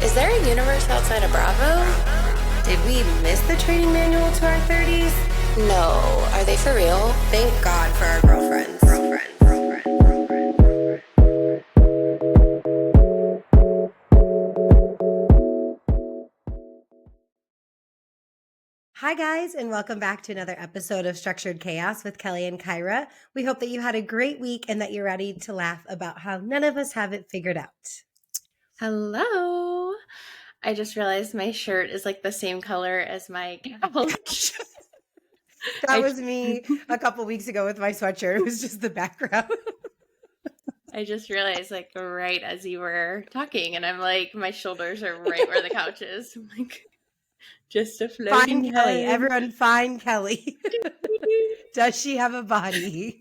Is there a universe outside of Bravo? Did we miss the training manual to our 30s? No. Are they for real? Thank God for our girlfriends. Hi guys, and welcome back to another episode of Structured Chaos with Kelly and Kyra. We hope that you had a great week and that you're ready to laugh about how none of us have it figured out. Hello. I just realized my shirt is like the same color as my couch. That was me a couple weeks ago with my sweatshirt. It was just the background. I just realized like right as you were talking, and I'm like, my shoulders are right where the couch is. I'm like, just a floating Find Kelly. head. Everyone find Kelly. Does she have a body?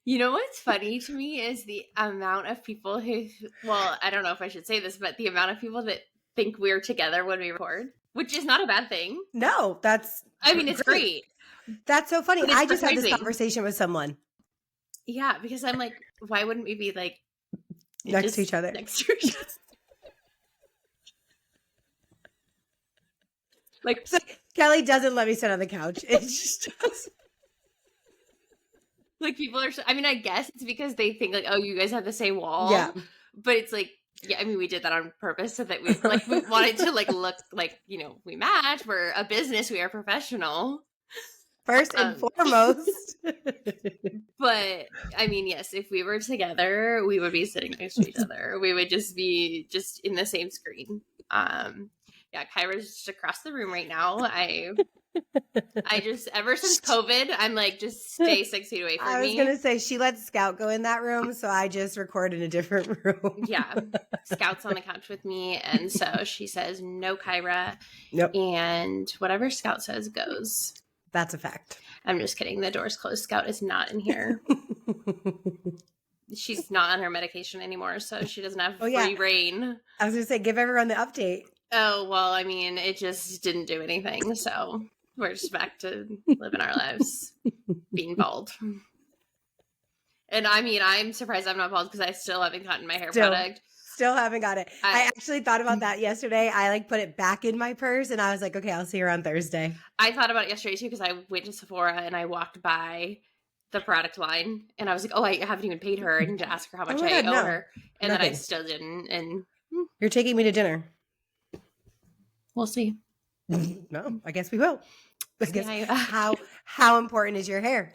You know what's funny to me is the amount of people who, well, I don't know if I should say this, but the amount of people that think we're together when we record, which is not a bad thing. No, it's great. That's so funny. I just had this surprising. conversation with someone. Yeah, because I'm like, why wouldn't we be like next to each other? Next to each other. Like Kelly doesn't let me sit on the couch. It just does. Like people are, I guess it's because they think like, oh, you guys have the same wall. Yeah. But it's like, yeah, we did that on purpose so that we wanted to like look like, we match. We're a business. We are professional. First and foremost. But yes, if we were together, we would be sitting next to each other. We would just be in the same screen. Yeah, Kyra's just across the room right now. I just, ever since COVID, I'm like, just stay 6 feet away from me. I was going to say, she let Scout go in that room, so I just record in a different room. Yeah. Scout's on the couch with me, and so she says, no, Kyra. Nope. And whatever Scout says goes. That's a fact. I'm just kidding. The door's closed. Scout is not in here. She's not on her medication anymore, so she doesn't have free reign. I was going to say, give everyone the update. Oh, well, it just didn't do anything, so we're just back to living our lives, being bald. And I'm surprised I'm not bald because I still haven't gotten my hair product. Still haven't got it. I actually thought about that yesterday. I put it back in my purse and I was like, okay, I'll see her on Thursday. I thought about it yesterday too because I went to Sephora and I walked by the product line and I was like, oh, I haven't even paid her. I need to ask her how much I owe her. And then I still didn't. And you're taking me to dinner. We'll see. No, I guess we will. I guess how important is your hair?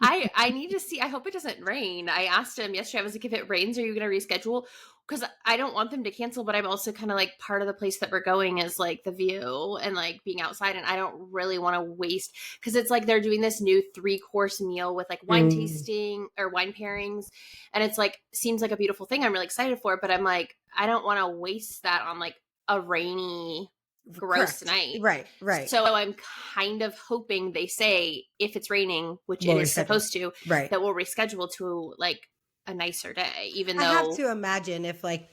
I need to see. I hope it doesn't rain. I asked him yesterday. I was like, if it rains, are you going to reschedule? Because I don't want them to cancel, but I'm also kind of like part of the place that we're going is like the view and like being outside. And I don't really want to waste because it's like they're doing this new 3-course meal with like wine tasting or wine pairings. And it's like, seems like a beautiful thing. I'm really excited for it. But I'm like, I don't want to waste that on like a rainy gross night. Right. So I'm kind of hoping they say if it's raining, which it is supposed to, that we'll reschedule to like a nicer day, even though I have to imagine if like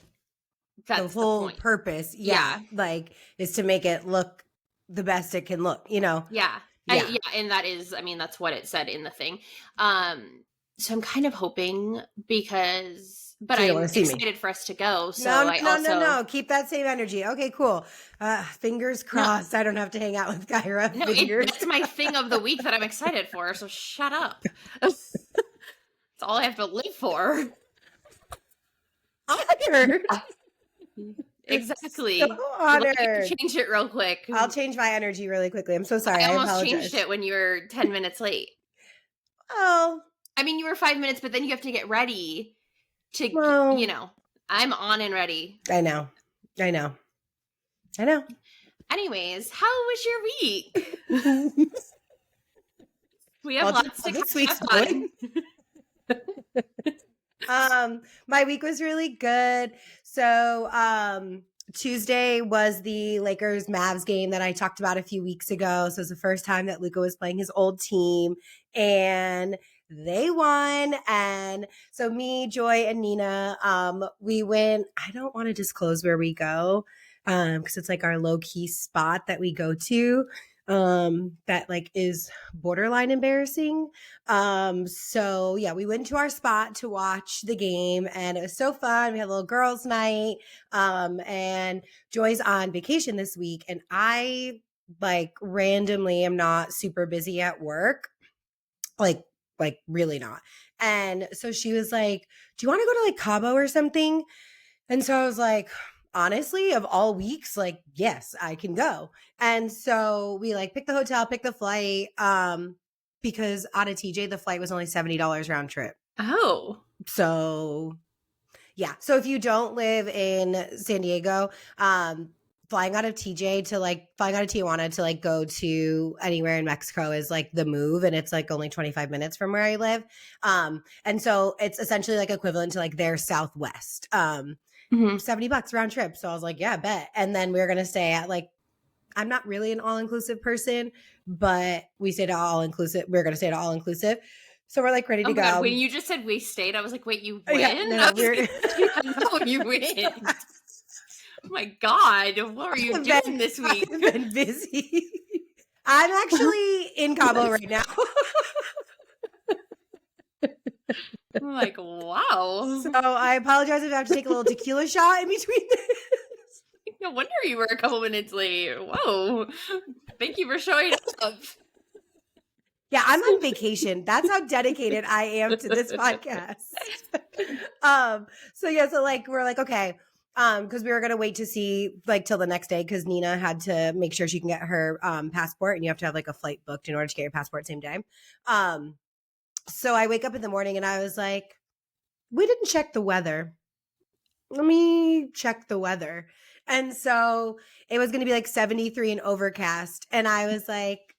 that's the whole purpose, is to make it look the best it can look, Yeah. And that is, that's what it said in the thing. So I'm kind kind of hoping because but I'm excited for us to go. So no. Keep that same energy. Okay, cool. Fingers crossed. No. I don't have to hang out with Kyra. No, it's my thing of the week that I'm excited for. So shut up. That's all I have to live for. Honored. Exactly. So honored. Change it real quick. I'll change my energy really quickly. I'm so sorry. I almost changed it when you were 10 minutes late. Oh. You were 5 minutes, but then you have to get ready. I'm on and ready. I know. Anyways, how was your week? We have lots to catch up on. My week was really good. So, Tuesday was the Lakers Mavs game that I talked about a few weeks ago. So it was the first time that Luka was playing his old team and they won. And so me, Joy, and Nina, we went, I don't want to disclose where we go because it's like our low key spot that we go to. that like is borderline embarrassing. So yeah, we went to our spot to watch the game and it was so fun. We had a little girls' night. And Joy's on vacation this week, and I like randomly am not super busy at work. Like really not. And so she was like, do you want to go to like Cabo or something? And so I was like, honestly, of all weeks, like, yes, I can go. And so we like picked the hotel, picked the flight, because out of TJ, the flight was only $70 round trip. Oh. So yeah. So if you don't live in San Diego, flying out of Tijuana to like go to anywhere in Mexico is like the move, and it's like only 25 minutes from where I live. And so it's essentially like equivalent to like their Southwest. $70 round trip. So I was like, yeah, bet. And then we were gonna stay at like, I'm not really an all-inclusive person, but we stayed at all-inclusive. We're gonna stay at all-inclusive. So we're like ready to go. God, when you just said we stayed, I was like, wait, you went? Yeah, no, you went. Oh my God, what are you doing this week? I've been busy. I'm actually in Cabo right now. I'm like, wow. So I apologize if I have to take a little tequila shot in between this. No wonder you were a couple minutes late. Whoa. Thank you for showing up. Yeah, I'm on vacation. That's how dedicated I am to this podcast. So like we're like, okay. Because we were gonna wait to see like till the next day because Nina had to make sure she can get her passport, and you have to have like a flight booked in order to get your passport same day. So I wake up in the morning and I was like, we didn't check the weather. Let me check the weather. And so it was gonna be like 73 and overcast. And I was like,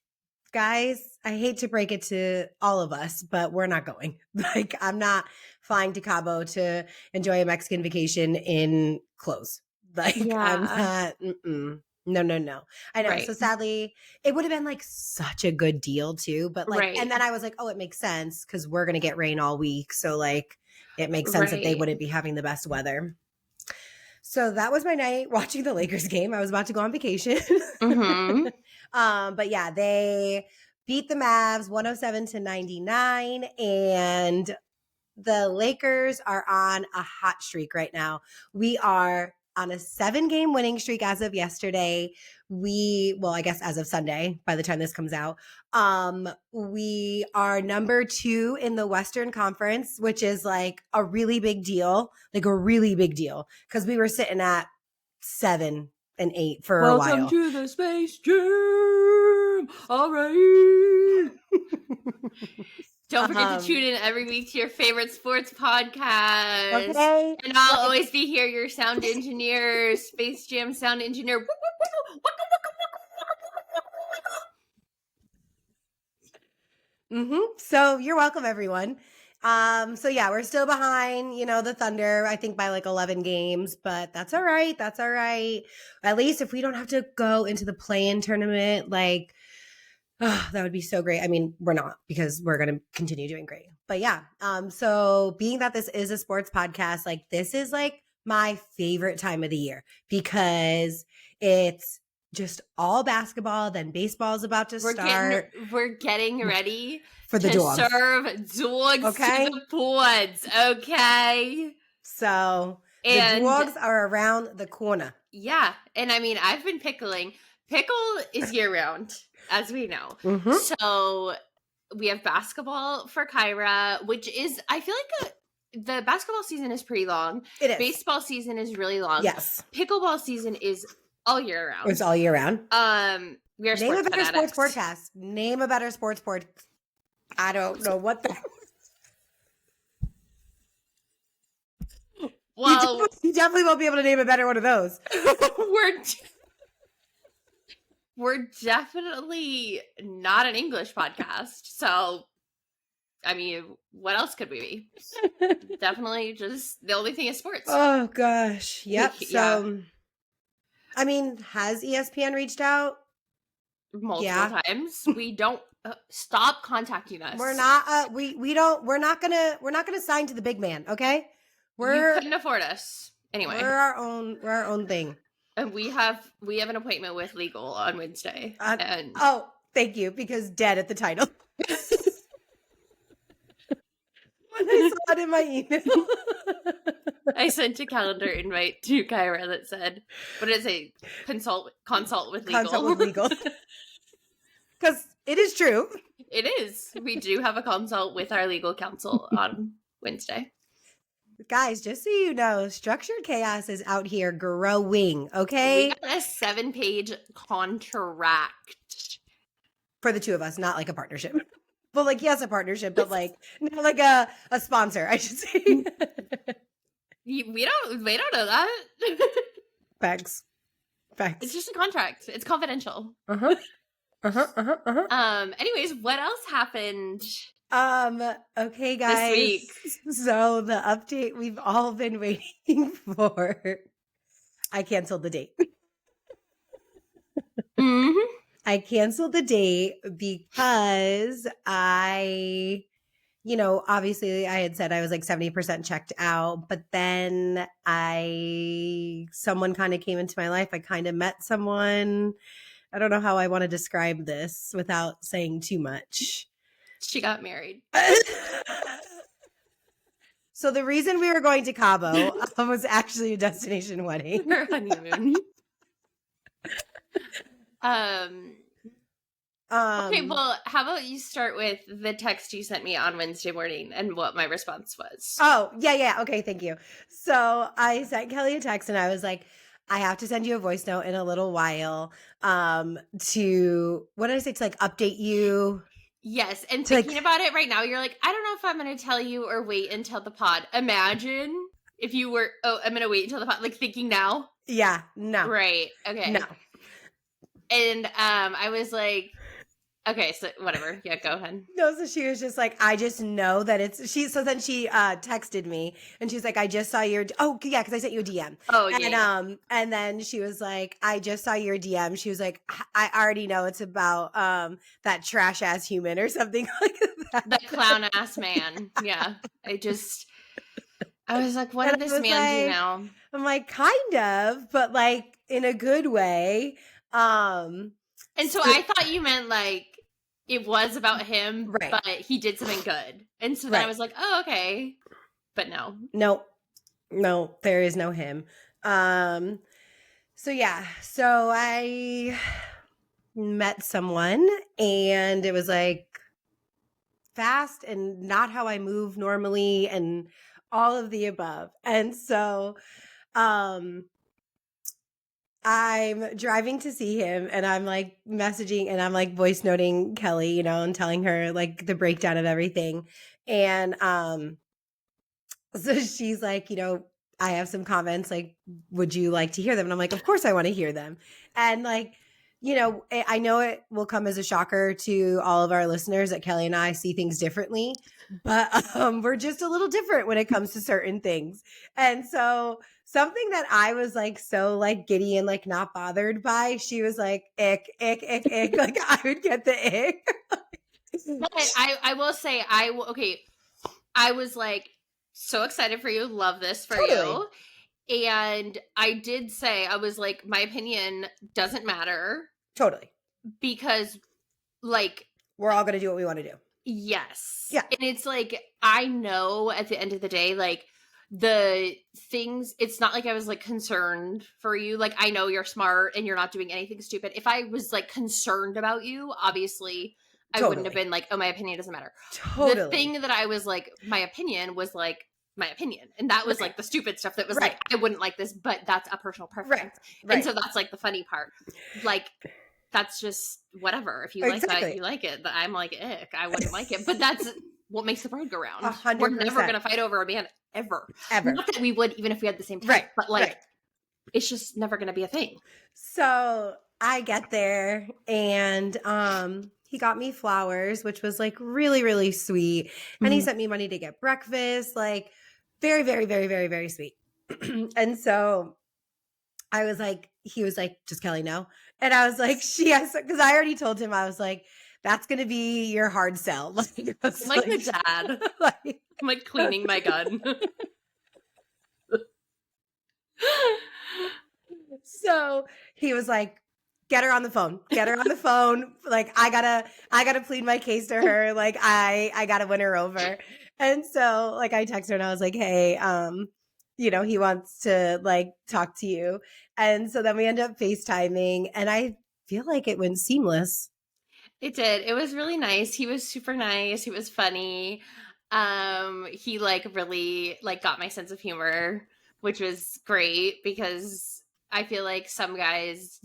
guys, I hate to break it to all of us, but we're not going. Like, I'm not flying to Cabo to enjoy a Mexican vacation in clothes. Like, Yeah. I'm not. No. I know. Right. So sadly, it would have been like such a good deal too. But like, Right. and then I was like, oh, it makes sense because we're gonna get rain all week. So like, it makes sense that they Right. wouldn't be having the best weather. So that was my night watching the Lakers game. I was about to go on vacation. Mhm. But yeah, they beat the Mavs 107-99, and the Lakers are on a hot streak right now. We are on a 7-game winning streak as of yesterday. I guess as of Sunday, by the time this comes out, we are number 2 in the Western Conference, which is like a really big deal, because we were sitting at 7 and 8 for a while. Welcome to the Space Jam. All right. Don't forget to tune in every week to your favorite sports podcast. Okay. And I'll always be here, your sound engineer, Space Jam sound engineer. So you're welcome, everyone. So yeah, we're still behind, the Thunder, I think by like 11 games, but that's all right. That's all right. At least if we don't have to go into the play-in tournament, like, that would be so great. I mean, we're not because we're going to continue doing great. But yeah, so being that this is a sports podcast, like this is like my favorite time of the year because it's just all basketball. Then baseball is about to start. We're getting ready for the dogs. Serve dogs to the pods. Okay. So the dogs are around the corner. Yeah. And I mean, I've been pickling. Pickle is year round, as we know. So we have basketball for Kyra, which is, I feel like the basketball season is pretty long. It is. Baseball season is really long. Yes. Pickleball season is all year round. It's all year round. We are Name a better sports podcast. Name a better sports podcast. I don't know what the. Well, you definitely won't be able to name a better one of those. We're definitely not an English podcast. So, I mean, what else could we be? Definitely just the only thing is sports. Oh, gosh. Yep. So, Yeah. I mean, has ESPN reached out? Multiple times. We don't stop contacting us. We're not, we're not gonna sign to the big man. Okay. You couldn't afford us. Anyway. We're our own thing. And we have an appointment with legal on Wednesday. And oh, thank you, because dead at the title. When I saw it in my email. I sent a calendar invite to Kyra that said, what did it say? Consult with legal. Consult with legal. Because it is true. It is. We do have a consult with our legal counsel on Wednesday. Guys, just so you know, structured chaos is out here growing, okay? We got a 7-page contract. For the two of us, not like a partnership. Well, like, yes, a partnership, but like, not like a sponsor, I should say. We don't know that. Facts. It's just a contract. It's confidential. Anyways, what else happened? Okay, guys. This week. So the update we've all been waiting for. I canceled the date. Mm-hmm. I canceled the date because obviously I had said I was like 70% checked out, but then someone kind of came into my life. I kind of met someone. I don't know how I want to describe this without saying too much. She got married. So the reason we were going to Cabo was actually a destination wedding. Her honeymoon. Okay, well, how about you start with the text you sent me on Wednesday morning and what my response was? Oh, yeah. Okay, thank you. So I sent Kelly a text and I was like, I have to send you a voice note in a little while to, what did I say, to like update you? Yes, and thinking about it right now, you're like, I don't know if I'm going to tell you or wait until the pod. Imagine if you were, I'm going to wait until the pod, like thinking now. Yeah, no. Right, okay. No. And I was like, okay, so whatever. Yeah, go ahead. No, so she was just like, I just know that so then she texted me and she's like, I just saw your, because I sent you a DM. Oh, yeah. And then she was like, I just saw your DM. She was like, I already know it's about that trash ass human or something like that. The clown ass man. Yeah. I was like, what did this man do now? I'm like, kind of, but like in a good way. And so I thought you meant like it was about him, right, but he did something good. And so then I was like, oh, okay. But no. No, there is no him. So yeah, so I met someone and it was like fast and not how I move normally and all of the above. And so I'm driving to see him and I'm like messaging and I'm like voice noting Kelly, and telling her like the breakdown of everything. And so she's like, I have some comments, like, would you like to hear them? And I'm like, of course I want to hear them. And like, I know it will come as a shocker to all of our listeners that Kelly and I see things differently, but we're just a little different when it comes to certain things. And so something that I was like so like giddy and like not bothered by, she was like, ick. Like I would get the ick. But I will say, I was like so excited for you. Love this for you. And I did say, I was like, my opinion doesn't matter. Totally. Because like, we're all going to do what we want to do. Yes. Yeah. And it's like, I know at the end of the day, like the things, it's not like I was like concerned for you. Like, I know you're smart and you're not doing anything stupid. If I was like concerned about you, obviously I wouldn't have been like, oh, my opinion doesn't matter. Totally. The thing that I was like, my opinion was like, my opinion. And that was like the stupid stuff that was like, I wouldn't like this, but that's a personal preference. Right. And so that's like the funny part. Like, that's just whatever. If you like that, you like it. But I'm like, ick, I wouldn't like it. But that's what makes the world go round. 100%. We're never going to fight over a man ever. Not that we would, even if we had the same type. But like, it's just never going to be a thing. So I get there and he got me flowers, which was like really, really sweet. And he sent me money to get breakfast, like very, very, very, very, very sweet. And so I was like, he was like, just Kelly, no. And I was like, because I already told him, I was like, that's going to be your hard sell. Like the dad. I'm like cleaning my gun. So he was like, get her on the phone. Get her on the phone. Like, I gotta plead my case to her. Like, I gotta win her over. And so, like, I texted her and I was like, hey, he wants to like talk to you. And so then we end up FaceTiming, and I feel like it went seamless. It did. It was really nice. He was super nice. He was funny. He like really like got my sense of humor, which was great because I feel like some guys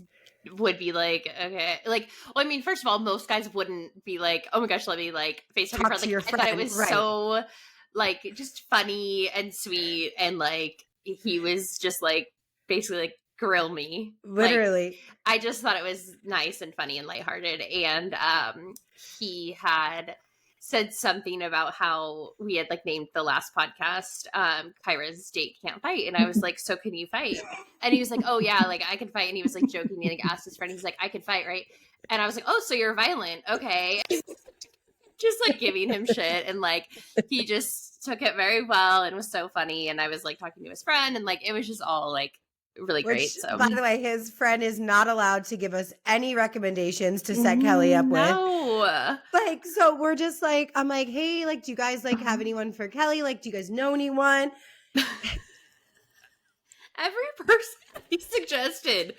would be like, okay, like, well, I mean, first of all, most guys wouldn't be like, oh my gosh, let me like FaceTime your Talk friend. to Like, your I thought it friend, was right. so like just funny and sweet, and like he was just like basically like grill me. Like, Literally. I just thought it was nice and funny and lighthearted. And he had said something about how we had like named the last podcast Kyra's Date Can't Fight. And I was like, so can you fight? And he was like, oh yeah, like I can fight. And he was like joking, and like asked his friend, he's like, I can fight, right? And I was like, oh, so you're violent. Okay. Just like giving him shit, and like he just took it very well and was so funny. And I was like talking to his friend, and like it was just all like really great. So, by the way, his friend is not allowed to give us any recommendations to set Kelly up with. No. Like, so we're just like, I'm like, hey, like, do you guys like have anyone for Kelly? Like, do you guys know anyone? Every person he suggested,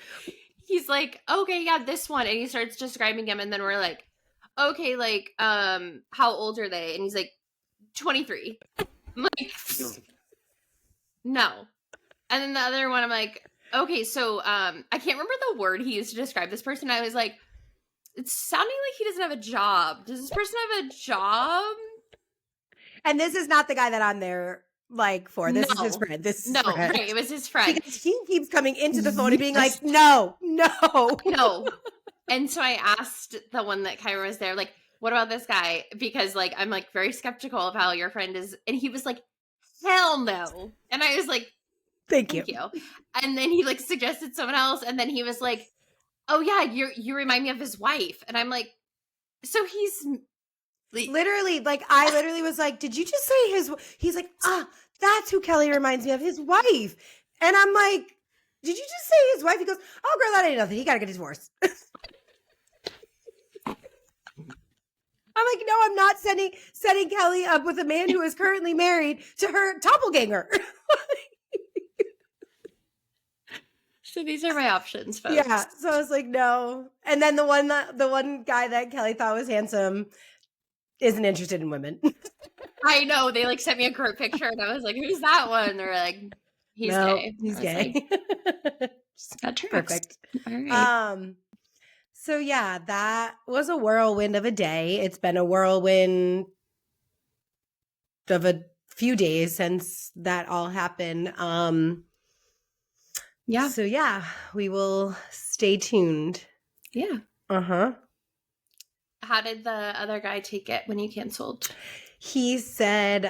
he's like, okay, yeah, this one. And he starts describing him, and then we're like, okay, like, how old are they? And he's like, 23. I'm like, no. And then the other one, I'm like, okay, so I can't remember the word he used to describe this person. I was like, it's sounding like he doesn't have a job. Does this person have a job? And this is not the guy that I'm there like for. This is his friend. This is his friend. Right, it was his friend. Because he keeps coming into the phone and being like, no. And so I asked the one that Kyra was there, like, what about this guy? Because like I'm like very skeptical of how your friend is. And he was like, hell no. And I was like, Thank you. And then he like suggested someone else, and then he was like, oh yeah, you remind me of his wife. And I'm like, so he's literally like, I literally was like, did you just say he's like, that's who Kelly reminds me of, his wife. And I'm like, did you just say his wife? He goes, oh girl, that ain't nothing, he gotta get divorced. I'm like, no, I'm not setting Kelly up with a man who is currently married to her doppelganger. So these are my options, folks. Yeah. So I was like, no. And then the one guy that Kelly thought was handsome isn't interested in women. I know. They like sent me a group picture, and I was like, who's that one? They're like, he's gay. He's gay. Like, that tracks. Perfect. All right. So yeah, that was a whirlwind of a day. It's been a whirlwind of a few days since that all happened. Yeah. So yeah, we will stay tuned. Yeah. Uh-huh. How did the other guy take it when you canceled? He said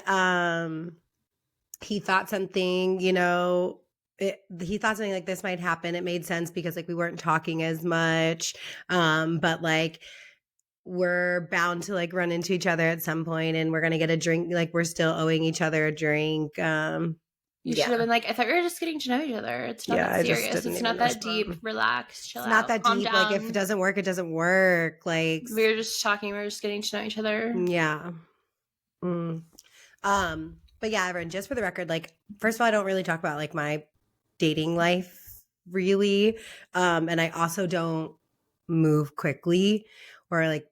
he thought something, he thought something like this might happen. It made sense because like we weren't talking as much. But like we're bound to like run into each other at some point, and we're gonna get a drink. Like we're still owing each other a drink. You should have been like, I thought we were just getting to know each other. It's not that serious. It's not that deep. Relax, chill out. It's not that calm deep. down. Like if it doesn't work, it doesn't work. Like we were just talking. We were just getting to know each other. Yeah. But yeah, everyone, just for the record, like, first of all, I don't really talk about like my dating life really. And I also don't move quickly, or like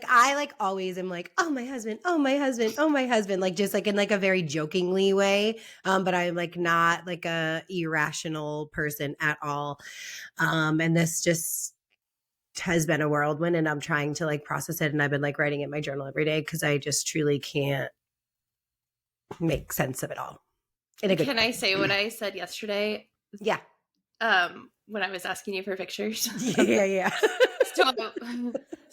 I like always am like, oh my husband, oh my husband, oh my husband, like just like in like a very jokingly way. But I'm like not like a irrational person at all. And this just has been a whirlwind, and I'm trying to like process it, and I've been like writing in my journal every day because I just truly can't make sense of it all. Can I say what I said yesterday? Yeah. When I was asking you for pictures. Yeah.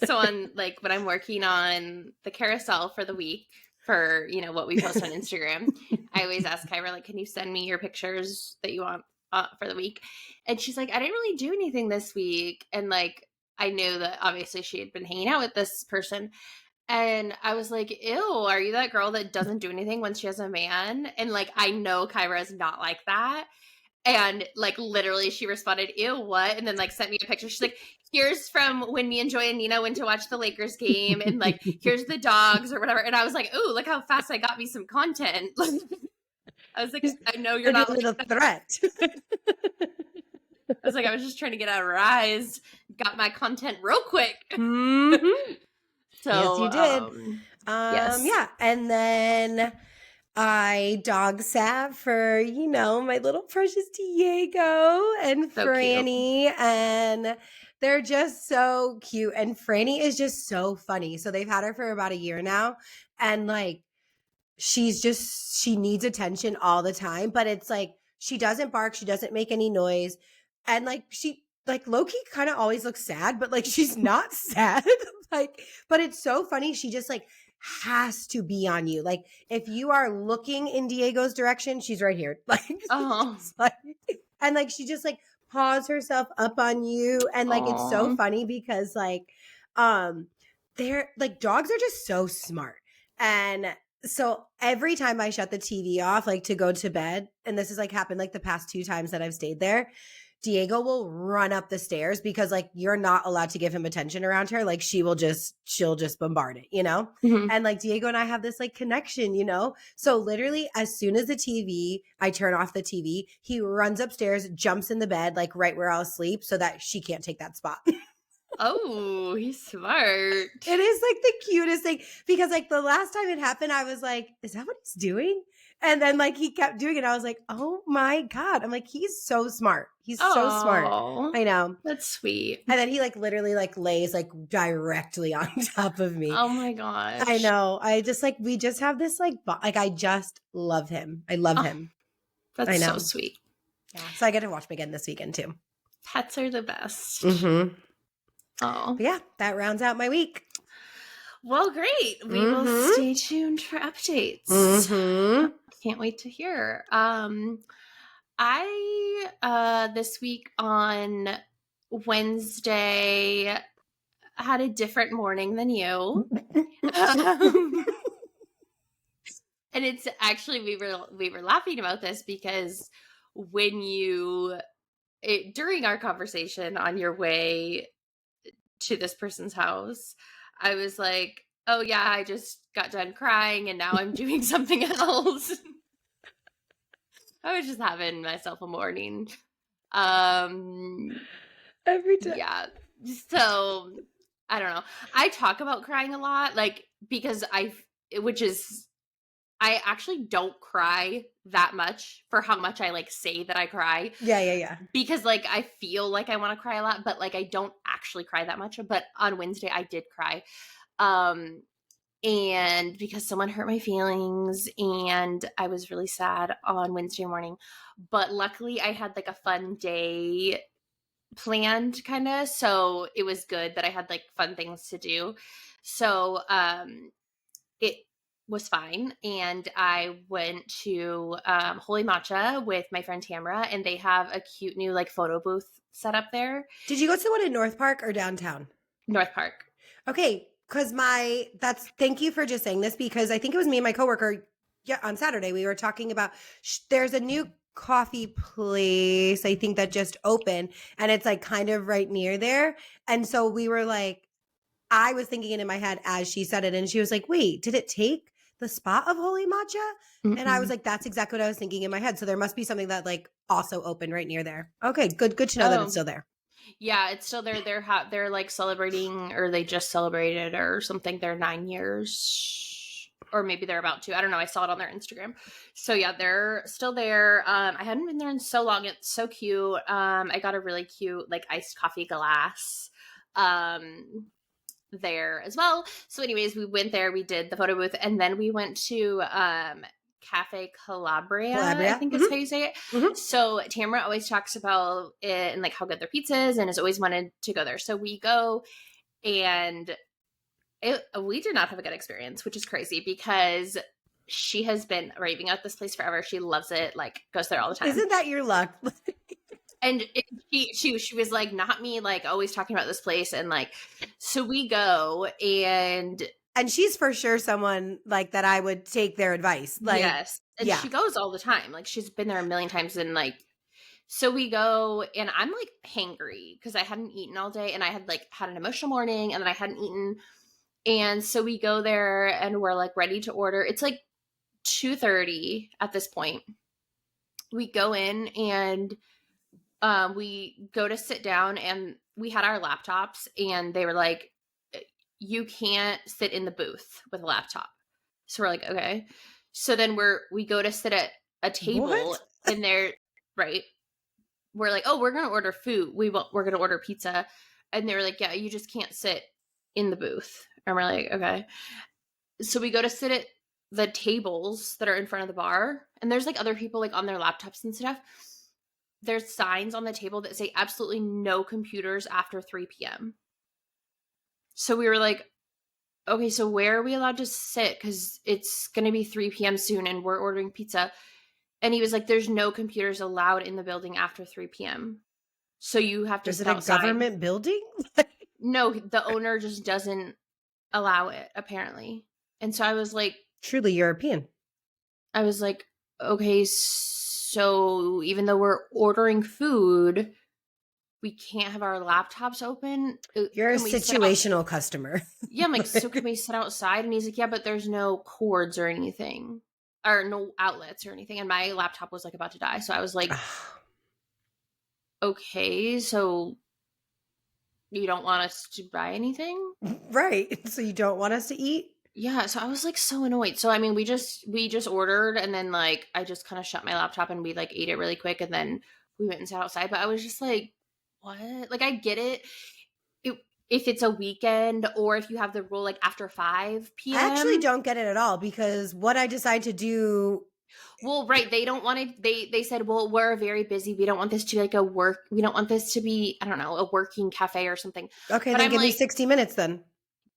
So on like when I'm working on the carousel for the week for, what we post on Instagram, I always ask Kyra, like, can you send me your pictures that you want for the week? And she's like, I didn't really do anything this week. And like, I knew that obviously she had been hanging out with this person. And I was like, ew, are you that girl that doesn't do anything when she has a man? And like, I know Kyra is not like that. And like literally she responded, ew, what? And then like sent me a picture. She's like, here's from when me and Joy and Nina went to watch the Lakers game, and like here's the dogs or whatever. And I was like, ooh, look how fast I got me some content. I was like, I know you're not a little threat. I was like, I was just trying to get out of Rise, got my content real quick. Mm-hmm. So yes, you did. Yes. Yeah. And then I dog sat for, my little precious Diego and So Franny. And they're just so cute. And Franny is just so funny. So they've had her for about a year now. And like, she needs attention all the time. But it's like, she doesn't bark. She doesn't make any noise. And like, she, like Loki kind of always looks sad, but like, she's not sad. Like, but it's so funny. She just like has to be on you. Like if you are looking in Diego's direction, she's right here. Like, and like she just like paws herself up on you, and like it's so funny because like they're like dogs are just so smart. And so every time I shut the TV off like to go to bed, and this has like happened like the past 2 times that I've stayed there, Diego will run up the stairs because like you're not allowed to give him attention around her. Like she'll just bombard it, Mm-hmm. And like Diego and I have this like connection, So literally as soon as I turn off the TV, he runs upstairs, jumps in the bed, like right where I'll sleep so that she can't take that spot. Oh, he's smart. It is like the cutest thing because like the last time it happened, I was like, is that what he's doing? And then like he kept doing it. I was like, oh my God. I'm like, he's so smart. He's so smart. I know. That's sweet. And then he like literally like lays like directly on top of me. Oh my gosh. I know. I just like, we just have this like, I just love him. I love him. That's so sweet. Yeah. So I get to watch him again this weekend too. Pets are the best. Mm-hmm. Oh. But yeah. That rounds out my week. Well, great. We will stay tuned for updates. Mm-hmm. Can't wait to hear. I this week on Wednesday had a different morning than you. And it's actually we were laughing about this because when during our conversation on your way to this person's house, I was like, oh yeah, I just got done crying and now I'm doing something else. I was just having myself a morning. Every time. Yeah. So I don't know. I talk about crying a lot, like because I actually don't cry that much for how much I like say that I cry. Yeah. Because like I feel like I want to cry a lot, but like I don't actually cry that much. But on Wednesday I did cry. And because someone hurt my feelings and I was really sad on Wednesday morning. But luckily I had like a fun day planned kind of. So it was good that I had like fun things to do. So it was fine. And I went to Holy Matcha with my friend Tamara, and they have a cute new like photo booth set up there. Did you go to the one in North Park or downtown? North Park. Okay. Because thank you for just saying this, because I think it was me and my coworker, on Saturday, we were talking about, there's a new coffee place, I think that just opened, and it's like kind of right near there. And so we were like, I was thinking it in my head as she said it, and she was like, wait, did it take the spot of Holy Matcha? Mm-hmm. And I was like, that's exactly what I was thinking in my head. So there must be something that like also opened right near there. Okay, good to know that it's still there. Yeah, it's still there. They're like celebrating, or they just celebrated or something, their 9 years, or maybe they're about to. I don't know. I saw it on their Instagram. So yeah, they're still there. I hadn't been there in so long. It's so cute. I got a really cute like iced coffee glass there as well. So anyways, we went there, we did the photo booth, and then we went to Cafe Calabria, I think is how you say it. Mm-hmm. So Tamara always talks about it and like how good their pizza is, and has always wanted to go there. So we go, and we did not have a good experience, which is crazy because she has been raving about this place forever. She loves it, like goes there all the time. Isn't that your luck? And she was like, not me, like always talking about this place. And like, so we go, and she's for sure someone like that I would take their advice. Like, yes. And she goes all the time. Like she's been there a million times, and like So we go, and I'm like hangry because I hadn't eaten all day, and I had like had an emotional morning, and then I hadn't eaten. And so we go there, and we're like ready to order. It's like 2:30 at this point. We go in, and we go to sit down, and we had our laptops, and they were like, you can't sit in the booth with a laptop. So we're like, okay. So then we go to sit at a table, What? and they're right. We're like, oh, we're gonna order food. We're gonna order pizza, and they were like, yeah, you just can't sit in the booth. And we're like, okay. So we go to sit at the tables that are in front of the bar, and there's like other people like on their laptops and stuff. There's signs on the table that say absolutely no computers after 3 p.m. So we were like, okay, so where are we allowed to sit? Because it's going to be 3 p.m. soon, and we're ordering pizza. And he was like, there's no computers allowed in the building after 3 p.m. So you have to Is sit it a outside. government building? No, the owner just doesn't allow it, apparently. And so I was like, Truly European. okay, so even though we're ordering food, we can't have our laptops open. You're a Can we sit situational customer. Yeah, I'm like, so can we sit outside? And he's like, yeah, but there's no cords or anything, or no outlets or anything. And my laptop was like about to die. So I was like, okay, so you don't want us to buy anything? Right. So you don't want us to eat? Yeah. So I was like so annoyed. So I mean, we just ordered, and then like I just kind of shut my laptop, and we like ate it really quick, and then we went and sat outside. But I was just like, what? Like, I get it. If it's a weekend, or if you have the rule like after 5 p.m. I actually don't get it at all, because what I decide to do. Well, right. They don't want to, they said, well, we're very busy. We don't want this to be like we don't want this to be, I don't know, a working cafe or something. Okay, But then I'm give me like, 60 minutes then.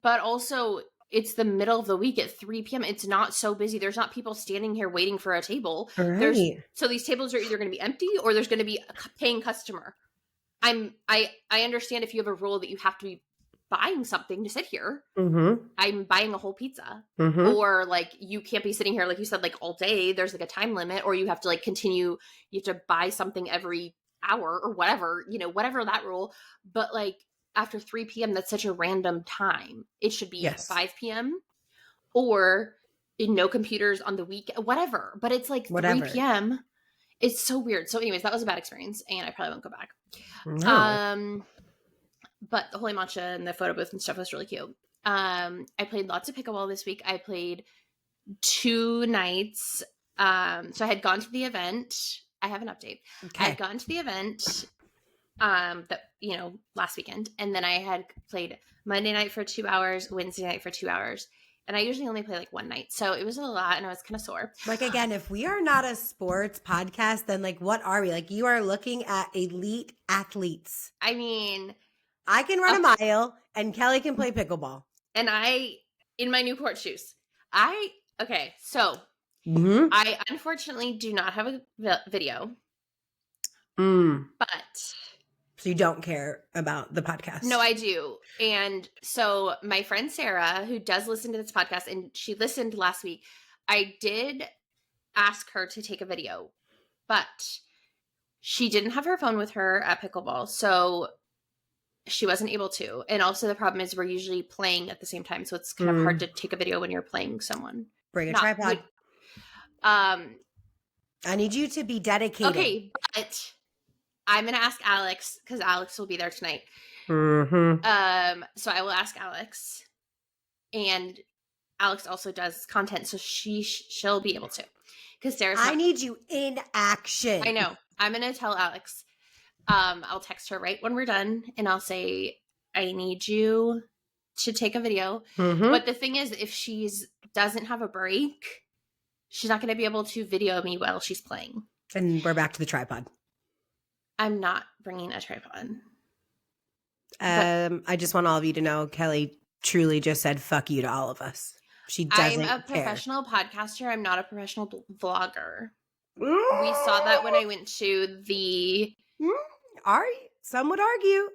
But also, it's the middle of the week at 3 p.m. It's not so busy. There's not people standing here waiting for a table. Right. So these tables are either going to be empty, or there's going to be a paying customer. I understand if you have a rule that you have to be buying something to sit here. Mm-hmm. I'm buying a whole pizza. Mm-hmm. Or like, you can't be sitting here, like you said, like all day. There's like a time limit, or you have to like continue. You have to buy something every hour or whatever, whatever that rule. But like after 3 p.m., that's such a random time. It should be 5 p.m. or no computers on the weekend, whatever. But it's like Whatever. 3 p.m. It's so weird. So anyways, that was a bad experience, and I probably won't go back. No. But the Holy Matcha and the photo booth and stuff was really cute. I played lots of pickleball this week. I played 2 nights. So I had gone to the event. I have an update. Okay. I had gone to the event last weekend, and then I had played Monday night for 2 hours, Wednesday night for 2 hours. And I usually only play like one night. So it was a lot, and I was kind of sore. Like, again, if we are not a sports podcast, then like, what are we? Like, you are looking at elite athletes. I mean, I can run a mile, and Kelly can play pickleball. And I, in my new court shoes, so I unfortunately do not have a video. But so you don't care about the podcast? No, I do. And so my friend Sarah, who does listen to this podcast, and she listened last week, I did ask her to take a video, but she didn't have her phone with her at pickleball, so she wasn't able to. And also the problem is we're usually playing at the same time, so it's kind of hard to take a video when you're playing someone. Bring a tripod. I need you to be dedicated. Okay, but I'm going to ask Alex, because Alex will be there tonight. Mm-hmm. So I will ask Alex, and Alex also does content, so she'll be able to. Because Sarah's I need you in action. I know. I'm going to tell Alex. I'll text her right when we're done, and I'll say, I need you to take a video. But the thing is, if she doesn't have a break, she's not going to be able to video me while she's playing. And we're back to the tripod. I'm not bringing a tripod. I just want all of you to know, Kelly truly just said fuck you to all of us. She doesn't I'm a care. professional podcaster. I'm not a professional vlogger. We saw that when I went to the... Some would argue.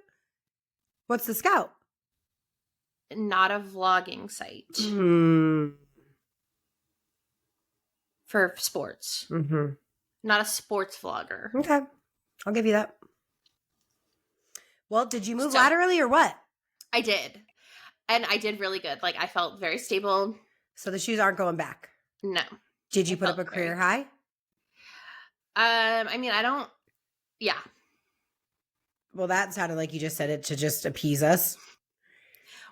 What's the Scout? Not a vlogging site. For sports. Not a sports vlogger. Okay. I'll give you that. Well, did you move So- laterally or what? I did. And I did really good. Like, I felt very stable. So the shoes aren't going back. No. Did you I put up felt a career very- high? I mean, I don't. Yeah. Well, that sounded like you just said it to just appease us.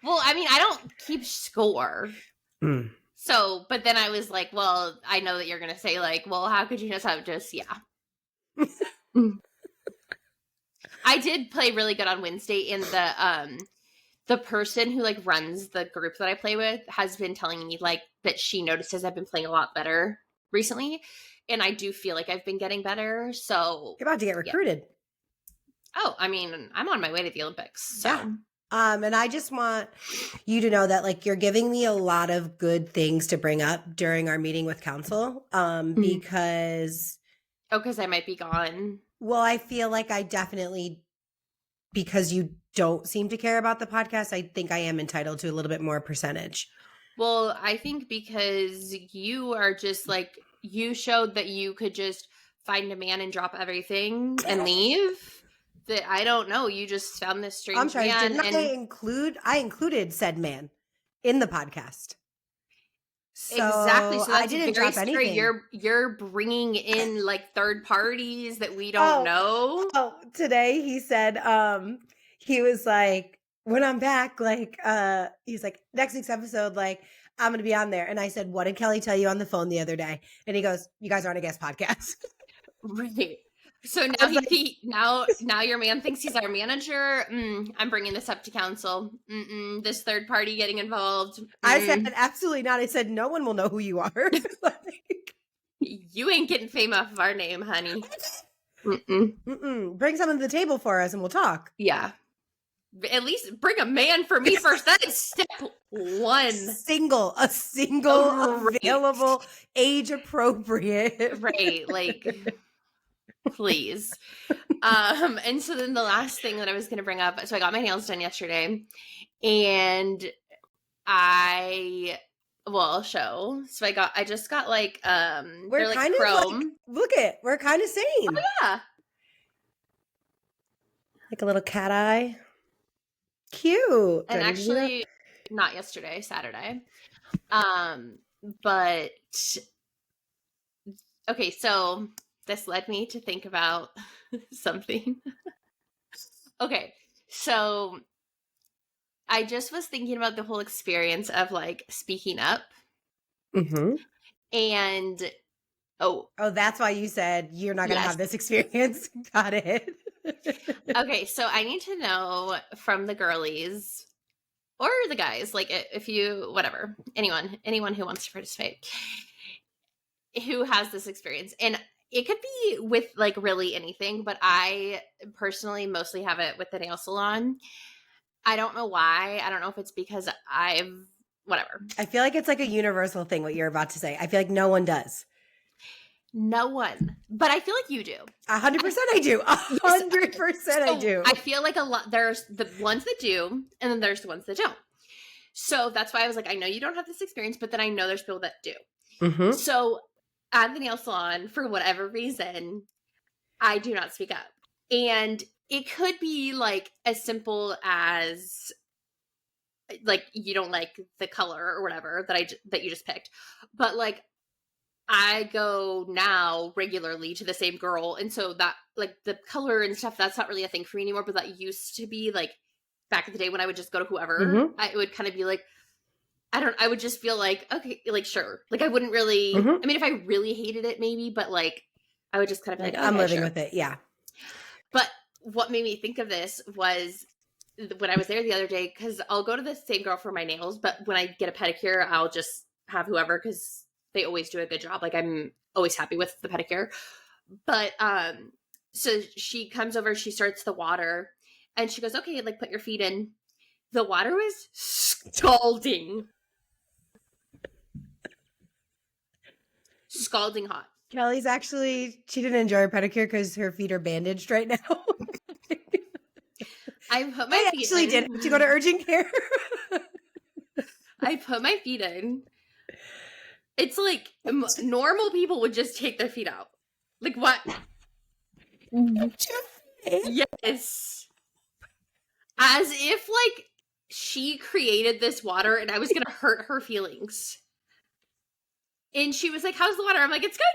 Well, I mean, I don't keep score. Mm. So, but then I was like, well, I know that you're going to say, like, well, how could you just have just, yeah. I did play really good on Wednesday, and the person who, like, runs the group that I play with has been telling me, like, that she notices I've been playing a lot better recently, and I do feel like I've been getting better, so. You're about to get recruited. Yeah. Oh, I mean, I'm on my way to the Olympics, so. Yeah. And I just want you to know that, like, you're giving me a lot of good things to bring up during our meeting with council, because. Oh, because I might be gone. Well, I feel like I definitely, because you don't seem to care about the podcast, I think I am entitled to a little bit more percentage. Well, I think because you are just like, you showed that you could just find a man and drop everything and leave. That I don't know. You just found this strange I'm sorry, man. didn't and I included said man in the podcast. So exactly. So that's I didn't very drop scary. anything. You're bringing in like third parties that we don't know. Oh, today he said, he was like, when I'm back, like, he's like, next week's episode, like, I'm gonna be on there. And I said, what did Kelly tell you on the phone the other day? And he goes, you guys are on a guest podcast. Right. So now now your man thinks he's our manager. I'm bringing this up to council. This third party getting involved. I said, absolutely not. I said, no one will know who you are. You ain't getting fame off of our name, honey. Bring something to the table for us and we'll talk. Yeah. At least bring a man for me first. That is step one. A single available, age appropriate. Right. Like, please. And so then the last thing that I was going to bring up, so I got my nails done yesterday, and I'll show. So I just got like, we're they're like kind chrome. of like, we're kind of same. Oh, yeah. Like a little cat eye. Cute. And actually, not yesterday, Saturday. But okay, so this led me to think about something. Okay, so I just was thinking about the whole experience of like speaking up. And oh, that's why you said you're not going to Yes. have this experience. Got it. Okay, so I need to know from the girlies or the guys, like if you, whatever, anyone who wants to participate, who has this experience. And it could be with like really anything, but I personally mostly have it with the nail salon. I don't know why. I don't know if it's because whatever. I feel like it's like a universal thing, what you're about to say. I feel like no one does. No one. But I feel like you do. 100% I do. 100% I do. I feel like a lot. There's the ones that do, and then there's the ones that don't. So that's why I was like, I know you don't have this experience, but then I know there's people that do. So at the nail salon, for whatever reason, I do not speak up. And it could be like as simple as like you don't like the color or whatever that you just picked. But like I go now regularly to the same girl, and so that like the color and stuff, that's not really a thing for me anymore, but that used to be like back in the day when I would just go to whoever. It would kind of be like, I would just feel like, okay, like sure. Like I wouldn't really, I mean, if I really hated it maybe, but like I would just kind of be like, okay, I'm living sure. with it. Yeah. But what made me think of this was when I was there the other day, because I'll go to the same girl for my nails, but when I get a pedicure, I'll just have whoever, because they always do a good job. Like I'm always happy with the pedicure. But so she comes over, she starts the water, and she goes, okay, like put your feet in. The water was scalding. Scalding hot. Kelly's actually, she didn't enjoy her pedicure because her feet are bandaged right now. I put my feet actually in. did. To go to urgent care. I put my feet in. It's like normal people would just take their feet out. Like what? Yes. As if, like, she created this water and I was going to hurt her feelings. And she was like, how's the water? I'm like, it's good.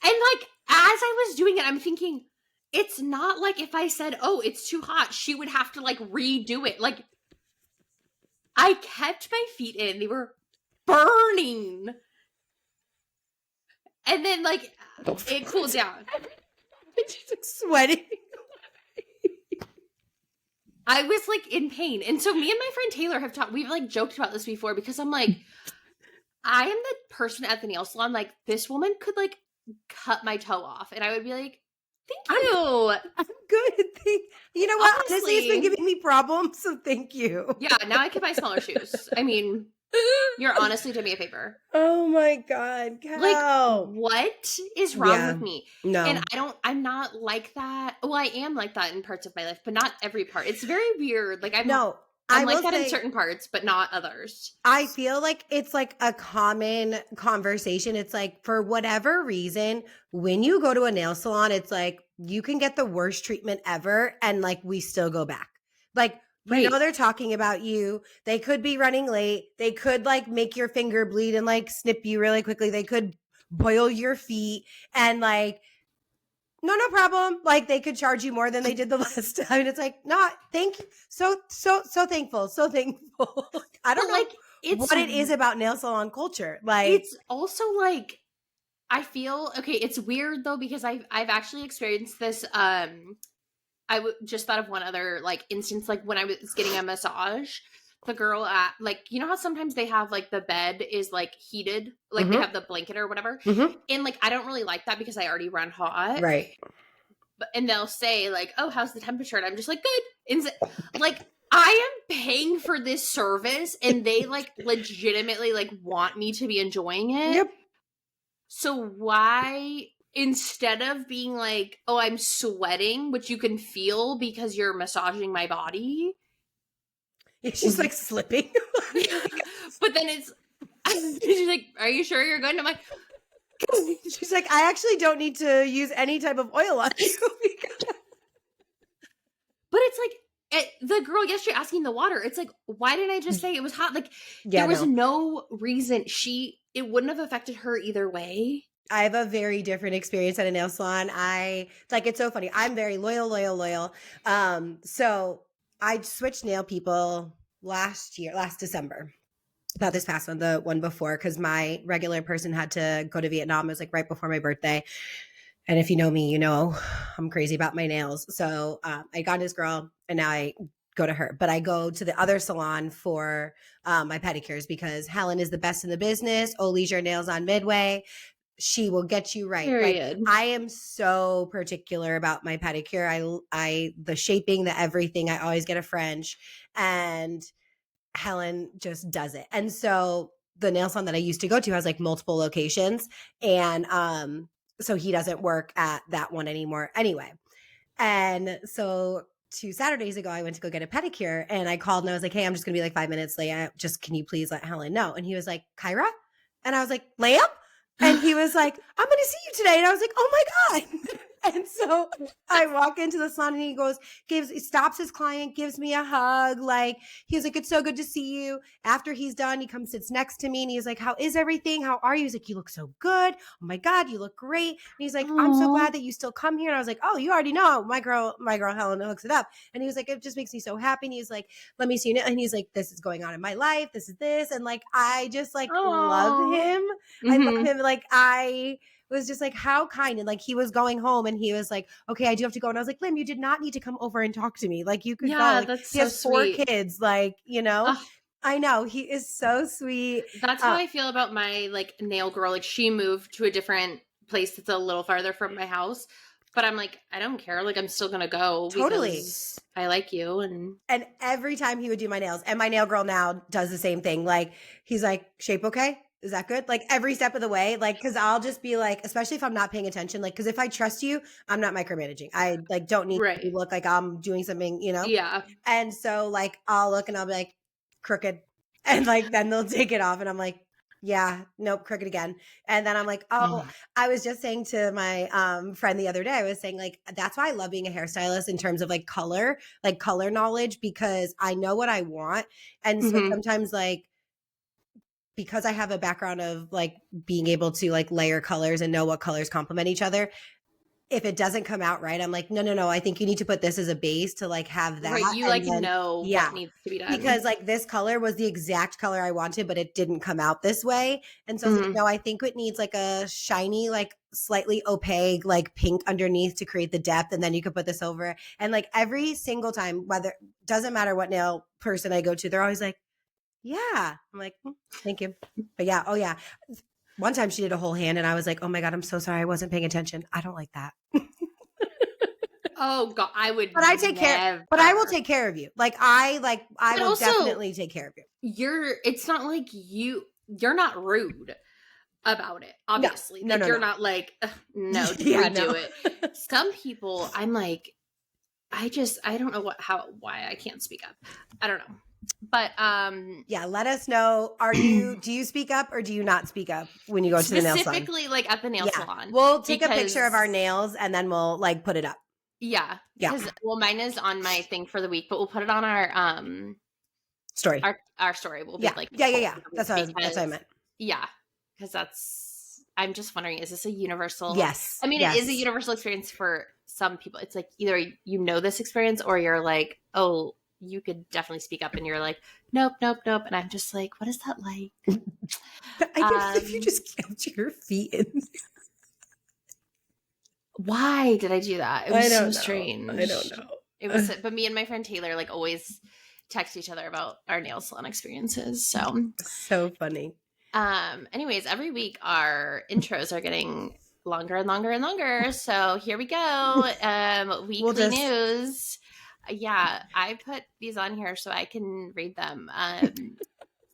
And, like, as I was doing it, I'm thinking, it's not like if I said, oh, it's too hot, she would have to, like, redo it. Like, I kept my feet in. They were burning. And then, like, it cooled down. She's like sweating. I was, like, in pain. And so me and my friend Taylor have talked, we've, like, joked about this before because I'm like, I am the person at the nail salon, like, this woman could, like, cut my toe off. And I would be like, thank you. I'm good. You know what? Honestly. Honestly, it's been giving me problems, so thank you. Yeah, now I can buy smaller shoes. I mean, you're honestly doing me a favor. Oh my God. Cal. Like, what is wrong Yeah. with me? No. And I'm not like that. Well, I am like that in parts of my life, but not every part. It's very weird. Like, I'm like will that say, in certain parts, but not others. I feel like it's like a common conversation. It's like, for whatever reason, when you go to a nail salon, it's like you can get the worst treatment ever and like we still go back. Like, you know, they're talking about you. They could be running late. They could like make your finger bleed and like snip you really quickly. They could boil your feet and like, no problem. Like they could charge you more than they did the last time. And it's like, not thank you. So thankful. So thankful. I don't know like what it is about nail salon culture. Like it's also like, I feel, okay, it's weird though, because I've actually experienced this. Just thought of one other like instance, like when I was getting a massage, the girl at like, you know how sometimes they have like the bed is like heated, like they have the blanket or whatever. And like, I don't really like that because I already run hot. Right. And they'll say like, oh, how's the temperature? And I'm just like, good. And like, I am paying for this service and they like legitimately like want me to be enjoying it. Yep. So why, instead of being like, oh, I'm sweating, which you can feel because you're massaging my body. She's like slipping. But then she's like, are you sure you're good? And I'm like, she's like, I actually don't need to use any type of oil on you. But it's like, the girl yesterday asking the water, it's like, why didn't I just say it was hot? Like, there was no reason. It wouldn't have affected her either way. I have a very different experience at a nail salon. It's so funny. I'm very loyal. So I switched nail people last December. Not this past one, the one before, because my regular person had to go to Vietnam. It was like right before my birthday. And if you know me, you know I'm crazy about my nails. So I got this girl and now I go to her. But I go to the other salon for my pedicures because Helen is the best in the business. Ole's your nails on Midway. She will get you right. Period. Like, I am so particular about my pedicure. I the shaping, the everything. I always get a French, and Helen just does it. And so the nail salon that I used to go to has like multiple locations, and so he doesn't work at that one anymore anyway. And so 2 Saturdays ago, I went to go get a pedicure, and I called and I was like, hey, I'm just gonna be like 5 minutes late. Can you please let Helen know? And he was like, Kyra? And I was like, Lamb? And he was like, I'm going to see you today. And I was like, oh my God. And so I walk into the salon and he stops his client, gives me a hug. Like, he was like, it's so good to see you. After he's done, he comes, sits next to me and he's like, how is everything? How are you? He's like, you look so good. Oh my God, you look great. And he's like, I'm so glad that you still come here. And I was like, oh, you already know. My girl Helen hooks it up. And he was like, it just makes me so happy. And he's like, let me see you. And he's like, this is going on in my life. This is this. And like, I just like love him. I love him. Like, I was just like, how kind. And like, he was going home and he was like, okay, I do have to go. And I was like, Lim, you did not need to come over and talk to me. Like, you could go. Like, that's he has so 4 sweet. kids. Like, you know, I know, he is so sweet. That's how I feel about my like nail girl. Like, she moved to a different place that's a little farther from my house. But I'm like, I don't care. Like, I'm still going to go. Totally. Because I like you. And every time he would do my nails, and my nail girl now does the same thing. Like, he's like, shape okay? Is that good? Like, every step of the way. Like, because I'll just be like, especially if I'm not paying attention, like, because if I trust you, I'm not micromanaging. I like don't need to look like I'm doing something, you know? Yeah. And so like, I'll look and I'll be like, crooked. And like, then they'll take it off. And I'm like, Yeah. Nope. Crooked again. And then I'm like, oh, I was just saying to my friend the other day, I was saying like, that's why I love being a hairstylist in terms of like color knowledge, because I know what I want. And so sometimes like, because I have a background of like being able to like layer colors and know what colors complement each other, if it doesn't come out right, I'm like, no. I think you need to put this as a base to like have that. Right, you And like then, know what needs to be done. Because like this color was the exact color I wanted, but it didn't come out this way. And so I was like, no, I think it needs like a shiny, like slightly opaque, like pink underneath to create the depth. And then you could put this over. And like every single time, whether doesn't matter what nail person I go to, they're always like, yeah. I'm like, thank you. But yeah, oh yeah. One time she did a whole hand and I was like, oh my God, I'm so sorry. I wasn't paying attention. I don't like that. Oh God, I would But I take care, but I will take care of you. I will also, definitely take care of you. It's not like you're not rude about it, obviously. No, you're not like, no, do it. Some people, I'm like, I don't know why I can't speak up. I don't know. But yeah, let us know. Do you speak up or do you not speak up when you go to the nail salon? Specifically like at the nail salon. We'll take a picture of our nails and then we'll like put it up. Yeah. Well, mine is on my thing for the week, but we'll put it on our story. Our story will be like That's what I meant. Yeah. Because I'm just wondering, is this a universal? Yes. I mean, it is a universal experience for some people. It's like either you know this experience or you're like, oh, you could definitely speak up, and you're like, nope. And I'm just like, what is that like? I guess if you just kept your feet in. Why did I do that? It was so strange. I don't know. It was, but me and my friend Taylor like always text each other about our nail salon experiences. So funny. Anyways, every week our intros are getting longer and longer and longer. So here we go. Weekly news. Yeah, I put these on here so I can read them.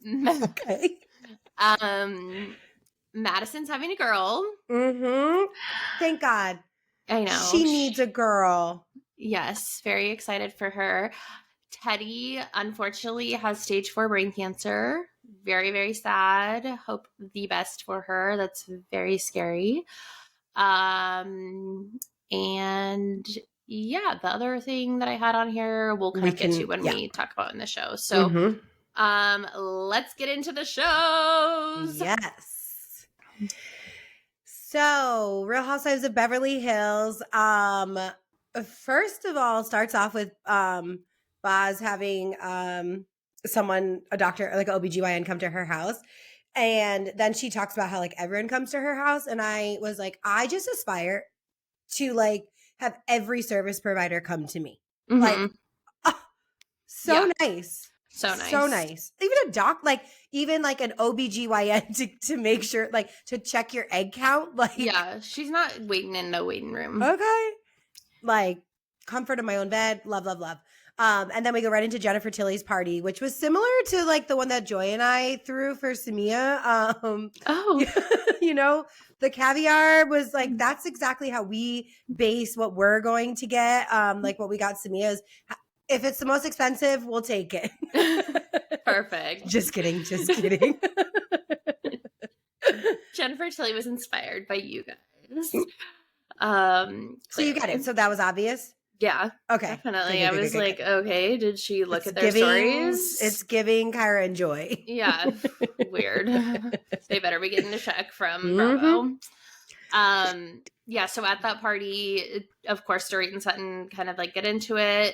Okay. Madison's having a girl. Thank God. I know. She needs a girl. Yes, very excited for her. Teddy, unfortunately, has stage 4 brain cancer. Very, very sad. Hope the best for her. That's very scary. And yeah, the other thing that I had on here, we'll kind of get to when we talk about in the show. So, let's get into the shows. Yes. So, Real Housewives of Beverly Hills. First of all, starts off with Boz having a doctor, like an OBGYN, come to her house. And then she talks about how like everyone comes to her house. And I was like, I just aspire to like have every service provider come to me. Like, nice. So nice. So nice. Even a doc, like even like an OBGYN to make sure, like to check your egg count. Like, yeah, she's not waiting in no waiting room. Okay. Like comfort of my own bed. Love. And then we go right into Jennifer Tilly's party, which was similar to like the one that Joy and I threw for Samia. You know, the caviar was like, that's exactly how we base what we're going to get. Like what we got Samia's. If it's the most expensive, we'll take it. Perfect. Just kidding. Jennifer Tilly was inspired by you guys. So you got it. So that was obvious? Yeah. Okay. Definitely. I was like, okay, did she look at their stories? It's giving Kyra and Joy. Yeah. Weird. They better be getting a check from Bravo. Yeah, so at that party, of course, Dorit and Sutton kind of like get into it.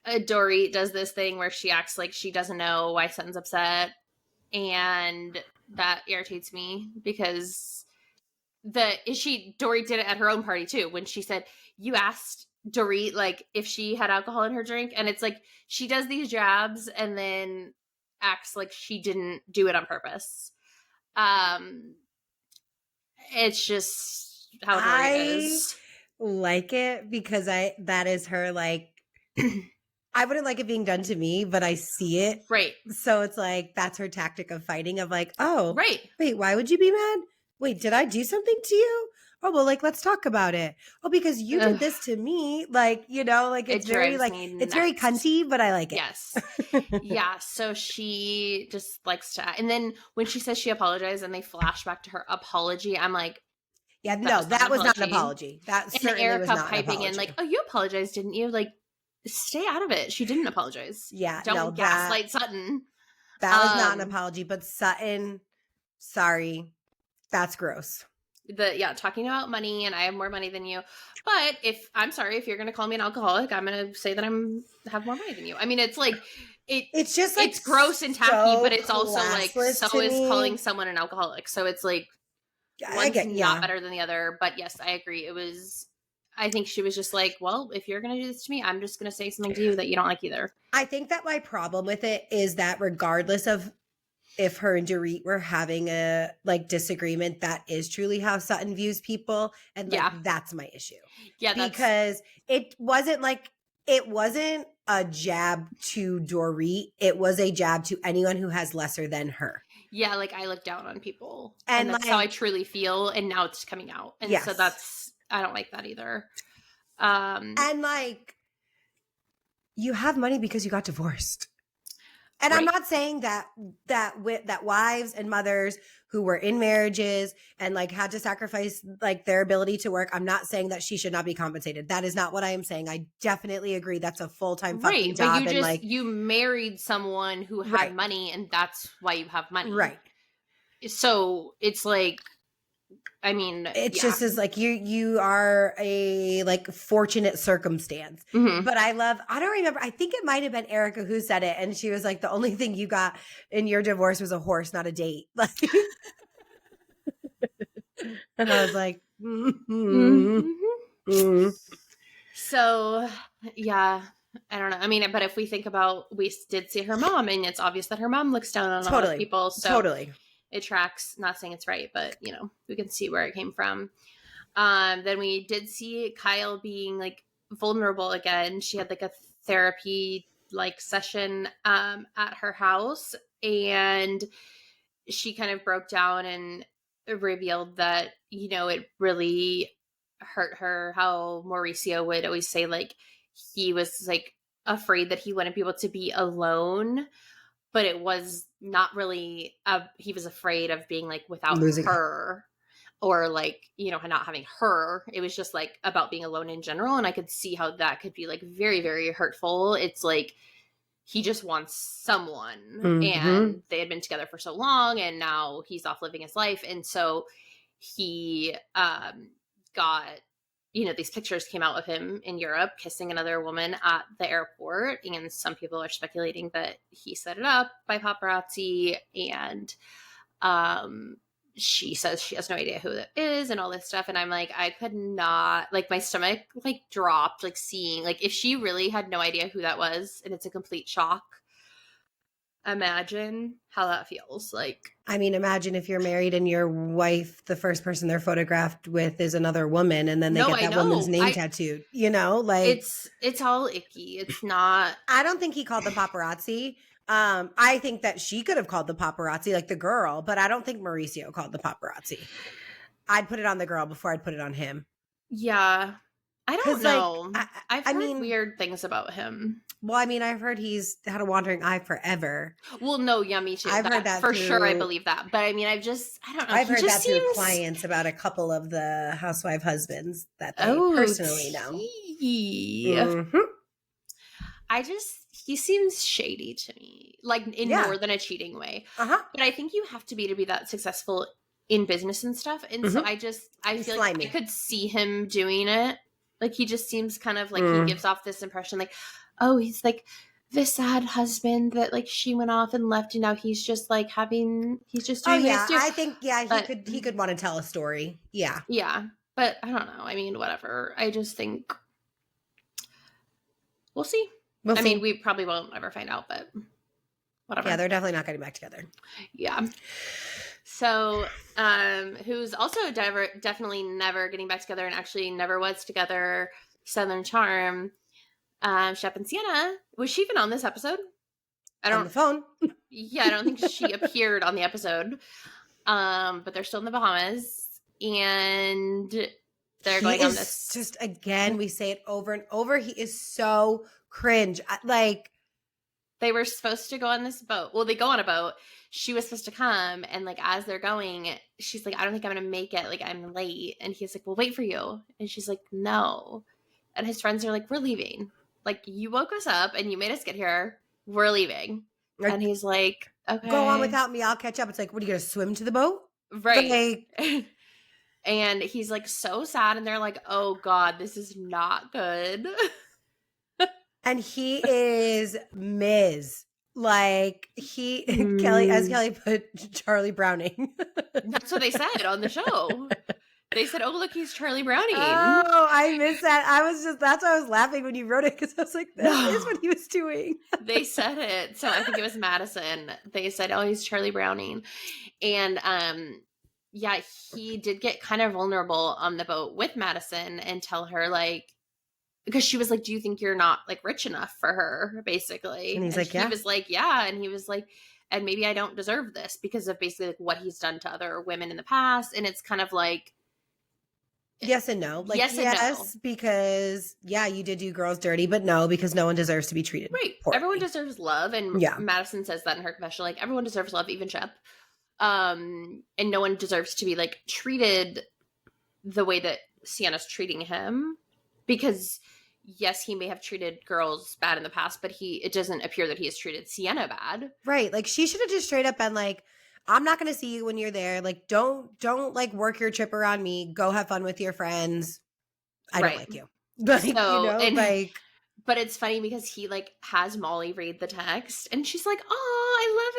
Dorit does this thing where she acts like she doesn't know why Sutton's upset. And that irritates me because Dorit did it at her own party too. When she said, you asked Dorit like if she had alcohol in her drink, and it's like she does these jabs and then acts like she didn't do it on purpose. It's just how Dorit is. Like it because that is her like I wouldn't like it being done to me, but I see it. Right. So it's like that's her tactic of fighting of like, oh, right. Wait, why would you be mad? Wait, did I do something to you? oh, well, like, let's talk about it. Oh, because you did this to me. Like, like It it's very drives me it's very nuts. cunty, but I like it. Yes. Yeah. So she just likes to, and then when she says she apologized and they flash back to her apology, I'm like, Yeah, no, that was not an apology. That And certainly was Erica not an piping in apology. like, oh, you apologized, didn't you? Like, stay out of it. She didn't apologize. Yeah, Don't no, gaslight Sutton. that was not an apology, but Sutton, sorry, that's gross. Talking about money and I have more money than you. But if you're going to call me an alcoholic, I'm going to say that have more money than you. I mean, it's like, it's just like it's gross and tacky, so but it's also like, classless so to is me. calling someone an alcoholic. So it's like, one's not better than the other. But yes, I agree. I think she was just like, well, if you're going to do this to me, I'm just going to say something to you that you don't like either. I think that my problem with it is that regardless of if her and Dorit were having a like disagreement, that is truly how Sutton views people. And like, that's my issue. Yeah. Because it wasn't a jab to Dorit. It was a jab to anyone who has lesser than her. Yeah. Like I look down on people and that's how I truly feel. And now it's coming out. And so I don't like that either. And like, you have money because you got divorced. And right. I'm not saying that wives and mothers who were in marriages and like had to sacrifice like their ability to work, I'm not saying that she should not be compensated. That is not what I am saying. I definitely agree that's a full-time fucking job. But you married someone who had money and that's why you have money. Right. So it's like, I mean, it just is like you are a like fortunate circumstance. Mm-hmm. But I don't remember. I think it might have been Erica who said it. And she was like, the only thing you got in your divorce was a horse, not a date. Like, and I was like, So, yeah, I don't know. I mean, but if we think about, we did see her mom and it's obvious that her mom looks down on a lot of people. So it tracks. Not saying it's right, but we can see where it came from. Then we did see Kyle being like vulnerable again. She had like a therapy like session at her house, and she kind of broke down and revealed that it really hurt her how Mauricio would always say like he was like afraid that he wouldn't be able to be alone. But it was not really, he was afraid of being like without her or like, not having her. It was just like about being alone in general. And I could see how that could be like very, very hurtful. It's like, he just wants someone and they had been together for so long and now he's off living his life. And so he got, these pictures came out of him in Europe kissing another woman at the airport. And some people are speculating that he set it up by paparazzi. And she says she has no idea who that is and all this stuff. And I'm like, I could not, like my stomach like dropped, like seeing, like if she really had no idea who that was and it's a complete shock. Imagine how that feels. Like, I mean, imagine if you're married and your wife, the first person they're photographed with is another woman and then they get that woman's name tattooed, like it's all icky. It's not. I don't think he called the paparazzi. I think that she could have called the paparazzi, like the girl, but I don't think Mauricio called the paparazzi. I'd put it on the girl before I'd put it on him. Yeah. I don't know. Like, I've heard weird things about him. Well, I mean, I've heard he's had a wandering eye forever. Well, no, yeah, me too. I've heard that for sure. I believe that, but I mean, I don't know. I've heard that through clients about a couple of the housewife husbands that they personally know. He seems shady to me, like in more than a cheating way. But I think you have to be that successful in business and stuff, and so I feel like I could see him doing it. Like he just seems kind of like he gives off this impression like, oh, he's like the sad husband that like she went off and left and now he's just like he's just doing this too. I think he could want to tell a story. Yeah. Yeah. But I don't know. I mean, whatever. I just think we'll see. I mean, we probably won't ever find out, but whatever. Yeah, they're definitely not getting back together. Yeah. So, who's also definitely never getting back together and actually never was together, Southern Charm, Shep and Sienna. Was she even on this episode? On the phone. Yeah, I don't think she appeared on the episode. But they're still in the Bahamas. and they're He going on is this. just, again, we say it over and over. He is so cringe. Like, they were supposed to go on this boat. Well, they go on a boat. She was supposed to come, and like as they're going, she's like, I don't think I'm gonna make it. Like, I'm late. And he's like, we'll wait for you. And she's like, no. And his friends are like, we're leaving. Like, you woke us up and you made us get here. We're leaving. And he's like, okay, go on without me. I'll catch up. It's like, what, are you gonna swim to the boat? right? Like, and he's like so sad, and they're like, oh God, this is not good. and he is Ms. Like, Kelly put Charlie Browning. That's what they said on the show. They said, oh, look, he's Charlie Browning. Oh, I missed that. that's why I was laughing when you wrote it, because I was like, that is what he was doing. They said it. So I think it was Madison. They said, oh, he's Charlie Browning. And yeah, he did get kind of vulnerable on the boat with Madison and tell her, like, because she was like, do you think you're not like rich enough for her, basically? And he's like, yeah. He was like, yeah. And he was like, and maybe I don't deserve this because of basically like what he's done to other women in the past. And it's kind of like, yes and no. Like, yes and no. Because you did do girls dirty, but no, because no one deserves to be treated right. poorly. Everyone deserves love. And Madison says that in her confession, like, everyone deserves love, even Shep. And no one deserves to be like treated the way that Sienna's treating him, because yes, he may have treated girls bad in the past, but it doesn't appear that he has treated Sienna bad. Right. Like, she should have just straight up been like, I'm not going to see you when you're there. Like, don't like work your trip around me. Go have fun with your friends. I don't like you. Like, so, but it's funny because he like has Molly read the text and she's like, oh, I love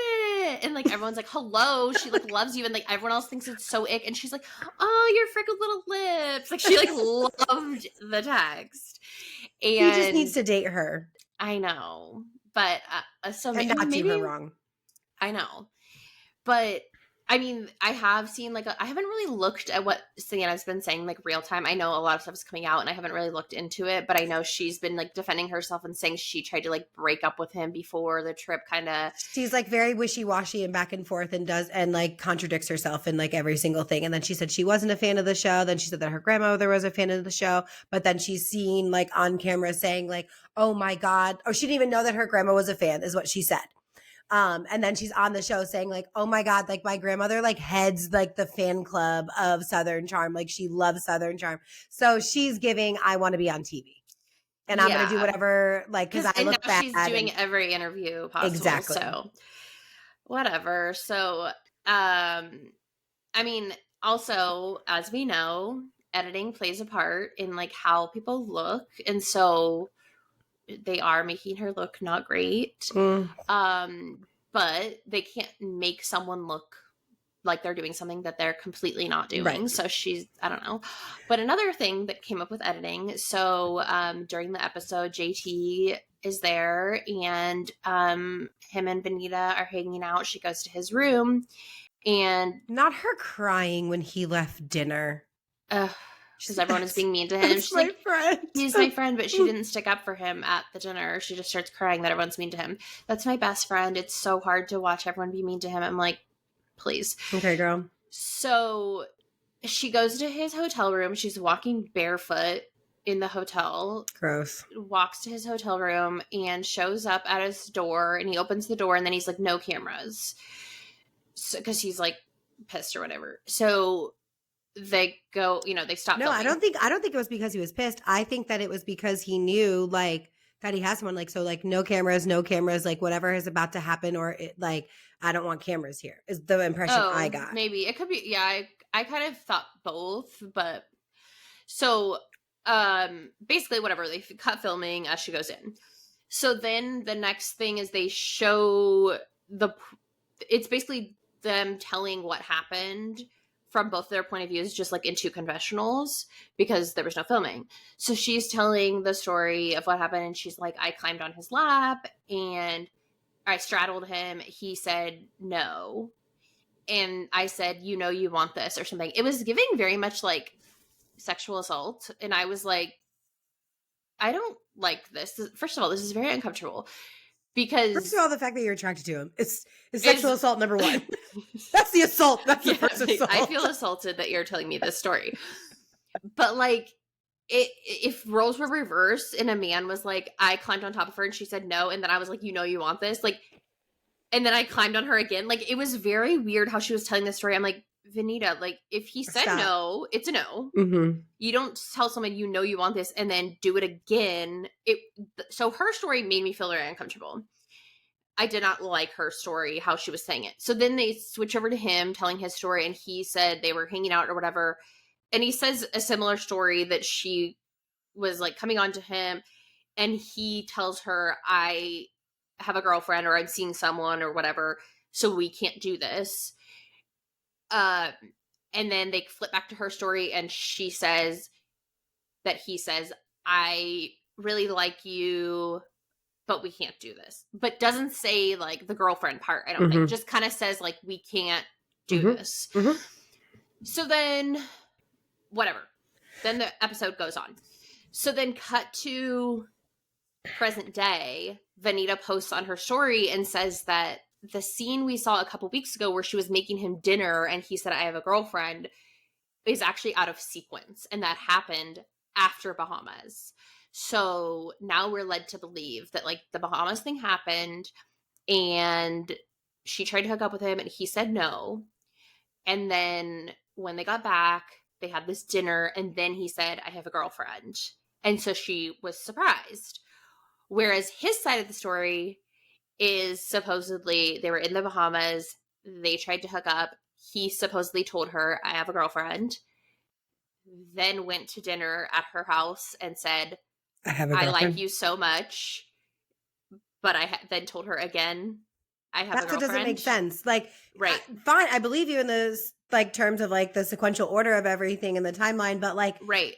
it. And like, everyone's like, hello. She like loves you. And like, everyone else thinks it's so ick. And she's like, oh, your freckled little lips. Like, she like loved the text. And he just needs to date her. I know. But so and not do her wrong. I know. But I mean, I have seen like I haven't really looked at what Sienna's been saying like real time. I know a lot of stuff is coming out and I haven't really looked into it, but I know she's been like defending herself and saying she tried to like break up with him before the trip, kind of. She's like very wishy-washy and back and forth and like contradicts herself in like every single thing. And then she said she wasn't a fan of the show. Then she said that her grandmother was a fan of the show, but then she's seen like on camera saying like, oh my God, or she didn't even know that her grandma was a fan, is what she said. And then she's on the show saying like, oh my God, like my grandmother like heads like the fan club of Southern Charm. Like, she loves Southern Charm. So she's giving, I want to be on TV and I'm going to do whatever, like, cause I look bad. She's doing every interview possible. Exactly. So whatever. So, I mean, also, as we know, editing plays a part in like how people look. And so they are making her look not great. But they can't make someone look like they're doing something that they're completely not doing. Right. So I don't know. But another thing that came up with editing. So during the episode, JT is there and him and Benita are hanging out. She goes to his room and. Not her crying when he left dinner. Because everyone is being mean to him. She's like, friend. He's my friend, but she didn't stick up for him at the dinner. She just starts crying that everyone's mean to him. That's my best friend. It's so hard to watch everyone be mean to him. I'm like, please. Okay, girl. So she goes to his hotel room. She's walking barefoot in the hotel. Gross. Walks to his hotel room and shows up at his door. And he opens the door and then he's like, no cameras. Because he's like pissed or whatever. So they go, they stop. No, filming. I don't think it was because he was pissed. I think that it was because he knew like that he has someone like, so like no cameras, like whatever is about to happen, or like, I don't want cameras here is the impression I got. Maybe it could be. Yeah. I kind of thought both, but so, basically whatever, they cut filming as she goes in. So then the next thing is they show it's basically them telling what happened from both their point of views, just like in two confessionals, because there was no filming. So she's telling the story of what happened. And she's like, I climbed on his lap and I straddled him. He said no. And I said, you want this or something. It was giving very much like sexual assault. And I was like, I don't like this. First of all, this is very uncomfortable. because First of all, the fact that you're attracted to him is sexual assault number one. That's the assault. That's the first assault. I feel assaulted that you're telling me this story. But like, if roles were reversed and a man was like, I climbed on top of her and she said no, and then I was like, you know you want this, like, and then I climbed on her again. Like, it was very weird how she was telling this story. I'm like, Vanita, like, if he said no, it's a no. Mm-hmm. You don't tell someone you know you want this and then do it again. So her story made me feel very uncomfortable. I did not like her story, how she was saying it. So then they switch over to him telling his story, and he said they were hanging out or whatever. And he says a similar story that she was like coming on to him, and he tells her, I have a girlfriend, or I'm seeing someone or whatever, so we can't do this. And then they flip back to her story, and she says that he says, I really like you, but we can't do this. But doesn't say like the girlfriend part, I don't think. Just kind of says like, we can't do this. So then, whatever. Then the episode goes on. So then cut to present day, Vanita posts on her story and says that the scene we saw a couple weeks ago where she was making him dinner and he said, I have a girlfriend, is actually out of sequence. And that happened after Bahamas. So now we're led to believe that like the Bahamas thing happened and she tried to hook up with him and he said no. And then when they got back, they had this dinner and then he said, I have a girlfriend. And so she was surprised. Whereas his side of the story is supposedly they were in the Bahamas. They tried to hook up. He supposedly told her, I have a girlfriend. Then went to dinner at her house and said, I like you so much. But I then told her again, I have a girlfriend. That doesn't make sense. Like, right. Fine. I believe you in those like terms of like the sequential order of everything in the timeline, but like, right.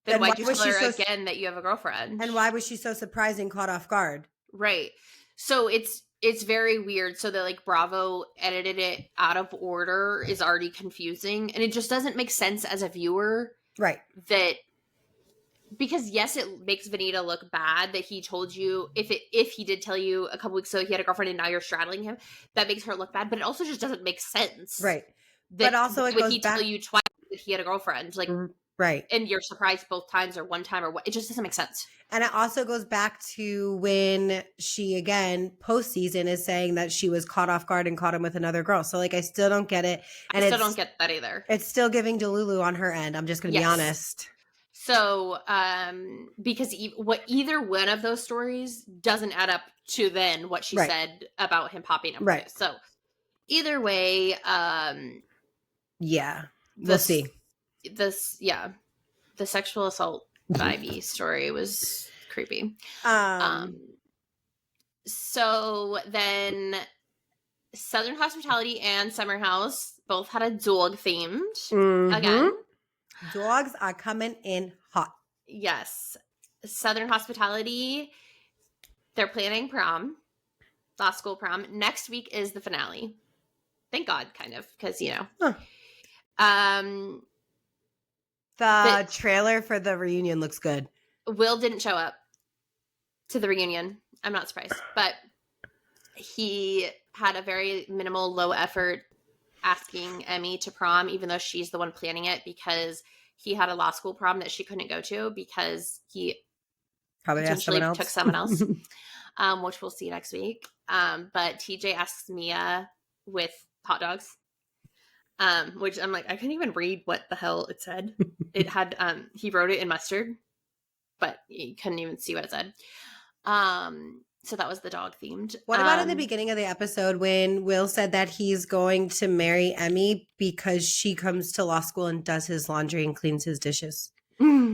Then why'd you tell her again that you have a girlfriend? And why was she so surprised and caught off guard? Right. So it's very weird. So that like Bravo edited it out of order is already confusing. And it just doesn't make sense as a viewer. Right. That because yes, it makes Vanita look bad that he told you if he did tell you a couple weeks ago he had a girlfriend and now you're straddling him, that makes her look bad. But it also just doesn't make sense. Right. But also it goes he back. Tell you twice that he had a girlfriend, like right. And you're surprised both times or one time or what? It just doesn't make sense. And it also goes back to when she, again, postseason is saying that she was caught off guard and caught him with another girl. So, like, I still don't get it. And I still don't get that either. It's still giving Delulu on her end. I'm just going to be honest. So, because either one of those stories doesn't add up to then what she said about him popping up. Right. So, either way, yeah, we'll see. The sexual assault Ivy story was creepy. So then Southern Hospitality and Summer House both had a dog themed again. Dogs are coming in hot. Yes. Southern Hospitality, they're planning prom, law school prom. Next week is the finale. Thank God, kind of, because, you know. The trailer for the reunion looks good. Will didn't show up to the reunion. I'm not surprised. But he had a very minimal, low effort asking Emmy to prom, even though she's the one planning it, because he had a law school prom that she couldn't go to because he probably potentially took someone else, which we'll see next week. But TJ asks Mia with hot dogs. Which I'm like, I couldn't even read what the hell it said. It had, he wrote it in mustard, but you couldn't even see what it said. So that was the dog themed. What about in the beginning of the episode when Will said that he's going to marry Emmy because she comes to law school and does his laundry and cleans his dishes?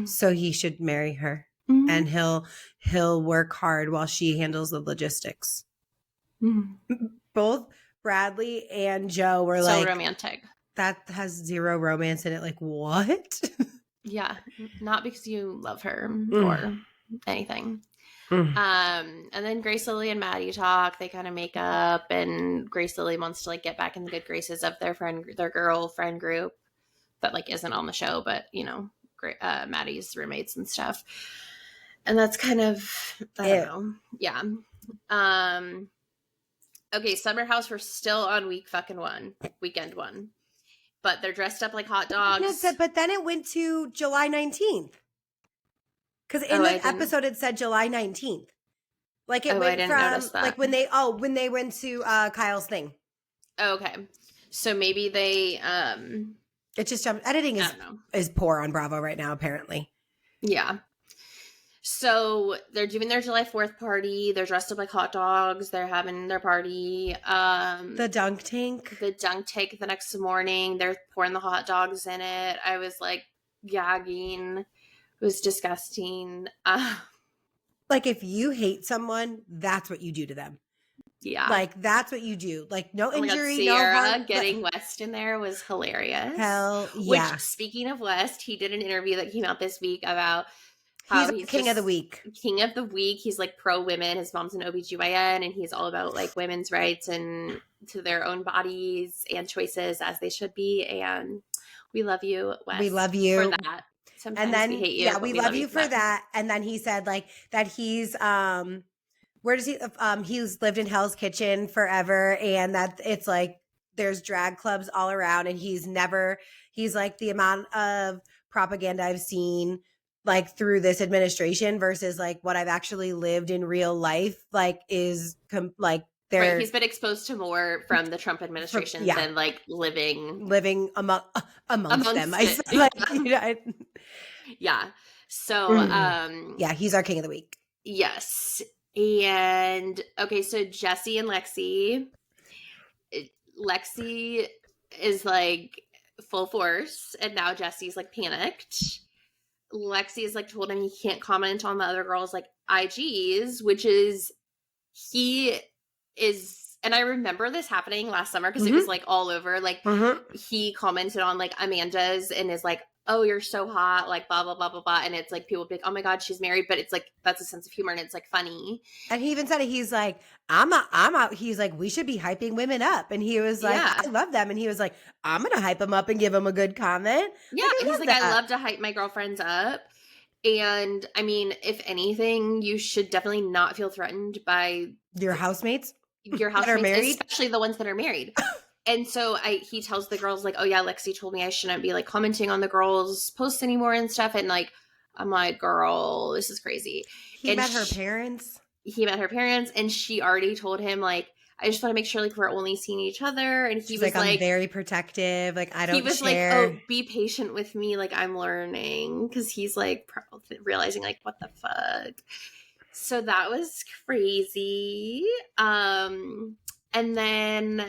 So he should marry her and he'll work hard while she handles the logistics. Both Bradley and Joe were so like, romantic. That has zero romance in it. Like, what? Yeah. Not because you love her or anything. And then Grace Lily and Maddie talk. They kind of make up, and Grace Lily wants to like get back in the good graces of their girlfriend group that like isn't on the show, but you know, Maddie's roommates and stuff. And that's kind of, I don't know. Yeah. Okay, Summer House, we're still on weekend one. But they're dressed up like hot dogs. But then it went to July 19th. Because in the episode it said July 19th. Like it went from like when they went to Kyle's thing. Okay. So maybe they it just jumped. Editing is poor on Bravo right now, apparently. Yeah. So they're doing their July 4th party. They're dressed up like hot dogs. They're having their party. The dunk tank. The next morning. They're pouring the hot dogs in it. I was like gagging. It was disgusting. Like if you hate someone, that's what you do to them. Yeah. Like that's what you do. Like no injury, Sierra, no harm. Getting West in there was hilarious. Hell yeah. Which, speaking of West, he did an interview that came out this week about he's king of the week. King of the week. He's like pro women. His mom's an OBGYN and he's all about like women's rights and to their own bodies and choices as they should be. And we love you, West. We love you for that. Sometimes and then we hate you. Yeah, we love you for that. And then he said like that he's where does he he's lived in Hell's Kitchen forever and that it's like there's drag clubs all around and he's like the amount of propaganda I've seen like through this administration versus like what I've actually lived in real life like is like right, he's been exposed to more from the Trump administration than like living amongst them. Yeah. So yeah, he's our king of the week. Yes. And okay, so Jesse and Lexi is like full force and now Jesse's like panicked. Lexi is like told him he can't comment on the other girls like IGs, which is and I remember this happening last summer because it was like all over. Like he commented on like Amanda's and is like, oh, you're so hot, like blah, blah, blah, blah, blah. And it's like people be like, oh my God, she's married. But it's like, that's a sense of humor and it's like funny. And he even said it. He's like, I'm out. He's like, we should be hyping women up. And he was like, I love them. And he was like, I'm going to hype them up and give them a good comment. Yeah. And he's like, I love to hype my girlfriends up. And I mean, if anything, you should definitely not feel threatened by your housemates. That are married, especially the ones that are married. And so he tells the girls like, oh yeah, Lexi told me I shouldn't be like commenting on the girls' posts anymore and stuff. And like, I'm like, girl, this is crazy. He met her parents and she already told him like, I just want to make sure like we're only seeing each other. And he was like, I'm very protective. Like I don't He was share. like, oh, be patient with me. Like I'm learning. Cause he's like realizing like, what the fuck? So that was crazy. And then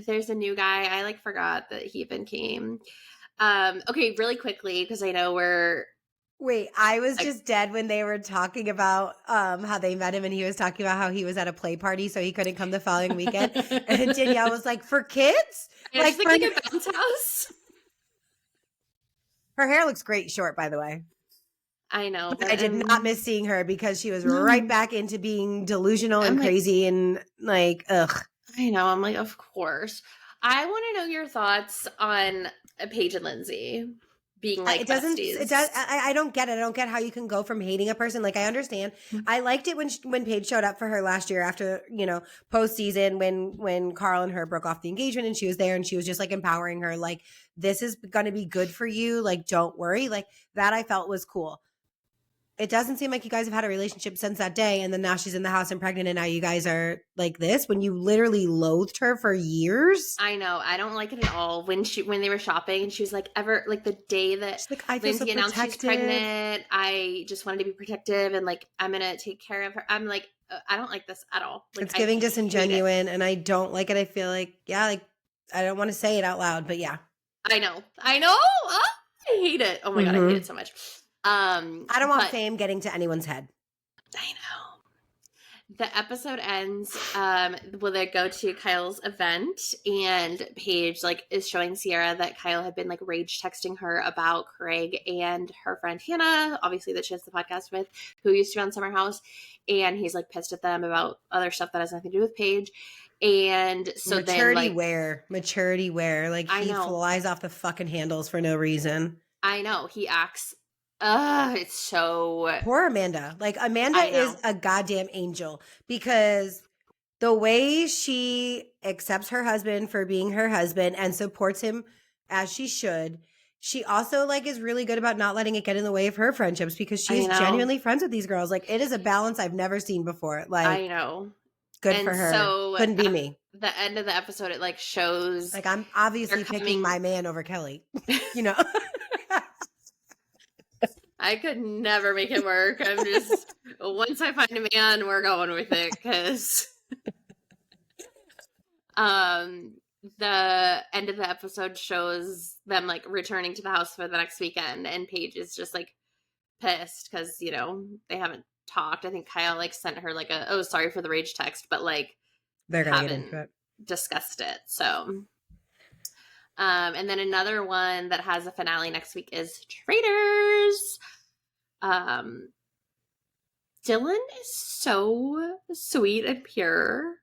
there's a new guy. I like forgot that he even came. Okay, really quickly, because I know Wait, I was just dead when they were talking about how they met him and he was talking about how he was at a play party so he couldn't come the following weekend. And Danielle was like, for kids? Yeah, like a bounce house. Her hair looks great short, by the way. I know. But I did not miss seeing her because she was right back into being delusional and crazy and like, ugh. I know. I'm like, of course. I want to know your thoughts on Paige and Lindsay being like besties. It does. I don't get it. I don't get how you can go from hating a person. Like I understand. I liked it when Paige showed up for her last year after, postseason when Carl and her broke off the engagement and she was there and she was just like empowering her. Like, this is going to be good for you. Like, don't worry. Like that I felt was cool. It doesn't seem like you guys have had a relationship since that day. And then now she's in the house and pregnant and now you guys are like this when you literally loathed her for years. I know. I don't like it at all. When they were shopping and she was like, the day that Lindsay announced she's pregnant, I just wanted to be protective and like, I'm going to take care of her. I'm like, I don't like this at all. Like, it's giving disingenuine and I don't like it. I feel like, I don't want to say it out loud, but yeah. I know. Oh, I hate it. Oh my God. I hate it so much. I don't want fame getting to anyone's head. I know. The episode ends. They go to Kyle's event and Paige is showing Sierra that Kyle had been rage texting her about Craig and her friend Hannah, obviously that she has the podcast with, who used to be on Summer House, and he's pissed at them about other stuff that has nothing to do with Paige. And so maturity wear. He flies off the fucking handles for no reason. I know. He acts It's so. Poor Amanda. Like, Amanda I know. is a goddamn angel because the way she accepts her husband for being her husband and supports him as she should. She also like is really good about not letting it get in the way of her friendships because she I is know. genuinely friends with these girls. Like, it is a balance I've never seen before. Like, I know. good And for her. so Couldn't be at me. the end of the episode, it like shows Like, I'm obviously they're picking my coming. man over Kelly. You know. I could never make it work. I'm just once I find a man, we're going with it because the end of the episode shows them like returning to the house for the next weekend, and Paige is just like pissed because they haven't talked. I think Kyle like sent her like a sorry for the rage text, but like They're gonna get haven't into it. discussed it. So and then another one that has a finale next week is Traitors. Dylan is so sweet and pure.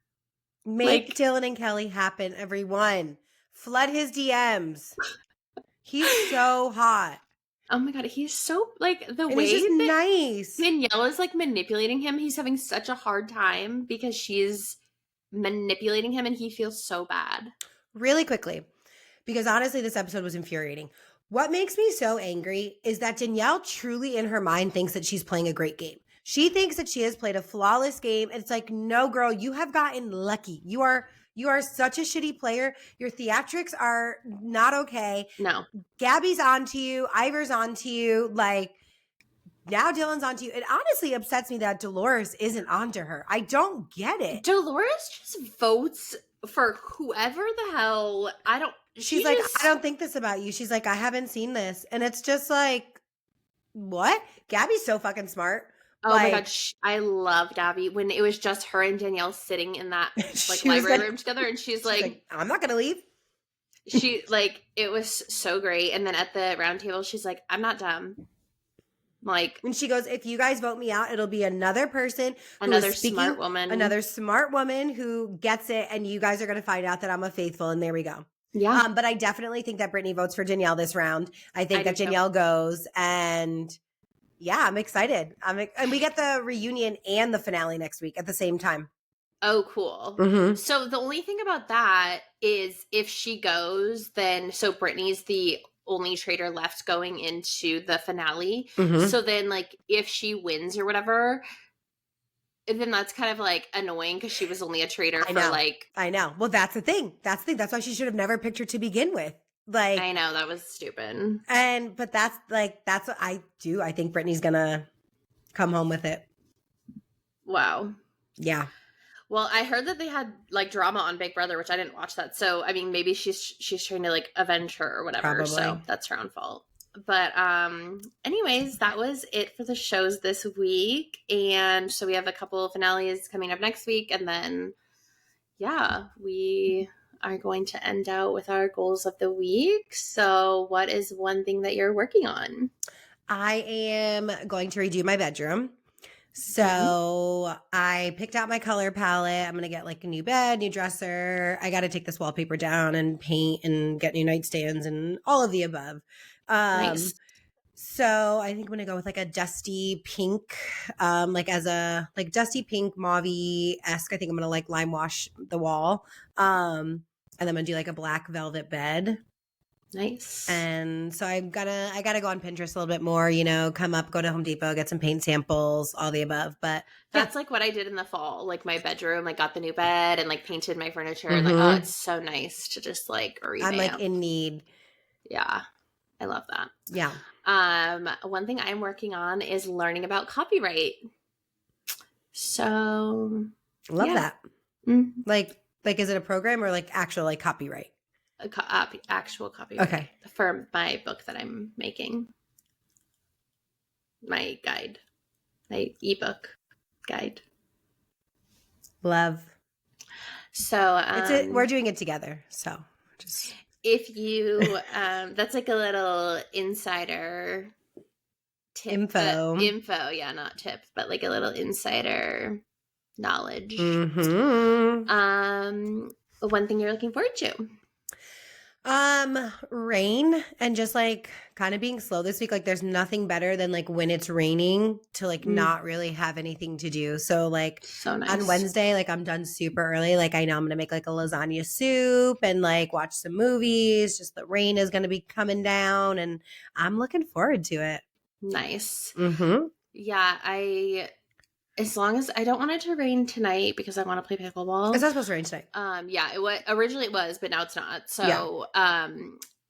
Make Dylan and Kelly happen, everyone. Flood his DMs. He's so hot. Oh my god, he's so like the And way he's just that nice. Danielle is like manipulating him. He's having such a hard time because she's manipulating him and he feels so bad. Really quickly, because honestly, this episode was infuriating. What makes me so angry is that Danielle truly in her mind thinks that she's playing a great game. She thinks that she has played a flawless game. It's like, no, girl, you have gotten lucky. You are such a shitty player. Your theatrics are not okay. No. Gabby's onto you. Ivor's onto you. Like, now Dylan's onto you. It honestly upsets me that Dolores isn't onto her. I don't get it. Dolores just votes for whoever the hell. She's like, I don't think this about you. She's like, I haven't seen this. And it's just like, what? Gabby's so fucking smart. Oh my god, I love Gabby when it was just her and Danielle sitting in that like library room together, and she's like, I'm not gonna leave. She like it was so great, and then at the round table, she's like, I'm not dumb. Like, and she goes, if you guys vote me out, it'll be another person, smart woman, another smart woman who gets it, and you guys are gonna find out that I'm a faithful, and there we go. Yeah. But I definitely think that Brittany votes for Danielle this round. I think that Danielle goes, and yeah, I'm excited. And we get the reunion and the finale next week at the same time. Oh, cool. Mm-hmm. So the only thing about that is if she goes, then so Brittany's the only traitor left going into the finale. Mm-hmm. So then like if she wins or whatever, then that's kind of like annoying because she was only a traitor for like. I know. Well, that's the thing. That's why she should have never picked her to begin with. Like, I know that was stupid. But that's what I do. I think Brittany's gonna come home with it. Wow. Yeah. Well, I heard that they had like drama on Big Brother, which I didn't watch that. So I mean, maybe she's trying to like avenge her or whatever. Probably. So that's her own fault. But anyways, that was it for the shows this week. And so we have a couple of finales coming up next week, and then yeah, we are going to end out with our goals of the week. So what is one thing that you're working on? I am going to redo my bedroom. So I picked out my color palette. I'm going to get like a new bed, new dresser. I got to take this wallpaper down and paint and get new nightstands and all of the above. Nice. So I think I'm going to go with like a dusty pink, like as a like dusty pink mauve-esque. I think I'm going to like lime wash the wall. And then I'm going to do like a black velvet bed. Nice. And so I gotta go on Pinterest a little bit more, go to Home Depot, get some paint samples, all the above. But that's like what I did in the fall. Like my bedroom, I got the new bed and like painted my furniture. And like, oh, it's so nice to just like revamp. I'm like in need. Yeah. I love that. Yeah. One thing I'm working on is learning about copyright. So love that. Mm-hmm. Like is it a program or like actual like copyright? Actual copyright. Okay. For my book that I'm making. My guide. My ebook guide. Love. So we're doing it together. So just if you that's like a little insider tip. Info, yeah, not tip, but like a little insider knowledge. Mm-hmm. One thing you're looking forward to. Rain and just like kind of being slow this week. Like there's nothing better than like when it's raining to like not really have anything to do. So like So nice. on Wednesday, like I'm done super early. Like I know I'm gonna make like a lasagna soup and like watch some movies. Just the rain is gonna be coming down and I'm looking forward to it. Nice. Mm-hmm. Yeah, as long as I don't want it to rain tonight because I want to play pickleball. It's not supposed to rain tonight. Yeah, it was originally it was, but now it's not. So, Yeah.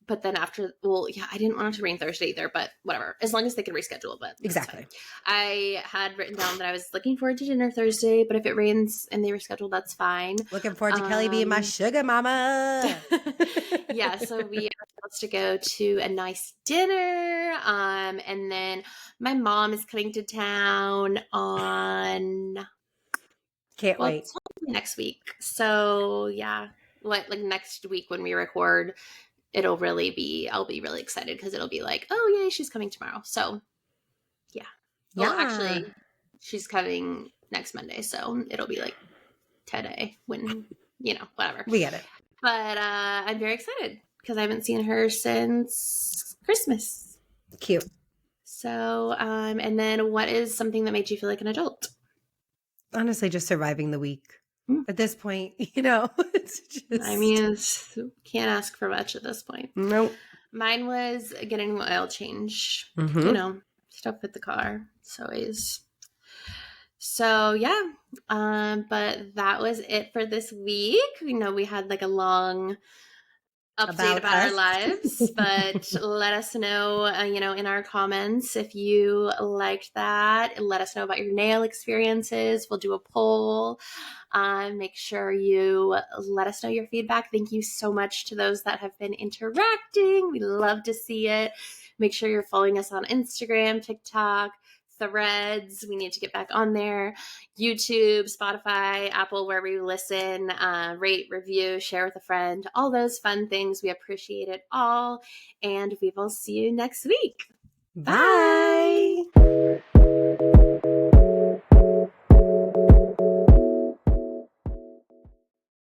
but then after, well, yeah, I didn't want it to rain Thursday either, but whatever. As long as they can reschedule it, but Exactly. I had written down that I was looking forward to dinner Thursday, but if it rains and they reschedule, that's fine. Looking forward to Kelly being my sugar mama. Yeah, so we are supposed to go to a nice dinner. And then my mom is coming to town on Can't wait. it's hopefully next week. So yeah, like next week when we record, I'll be really excited because it'll be like, oh yay, she's coming tomorrow. So yeah. Well, actually, she's coming next Monday, so it'll be like today when, whatever. We get it. But I'm very excited because I haven't seen her since Christmas. Cute. So, and then what is something that made you feel like an adult? Honestly, just surviving the week. At this point, it's just... I mean, can't ask for much at this point. Nope. Mine was getting an oil change, stuff with the car. It's always... So, yeah. But that was it for this week. We had like a long update about our lives, but let us know, in our comments if you liked that. Let us know about your nail experiences. We'll do a poll. Make sure you let us know your feedback. Thank you so much to those that have been interacting. We love to see it. Make sure you're following us on Instagram, TikTok, Threads. We need to get back on there. YouTube, Spotify, Apple, wherever you listen. Rate, review, share with a friend. All those fun things. We appreciate it all. And we will see you next week. Bye.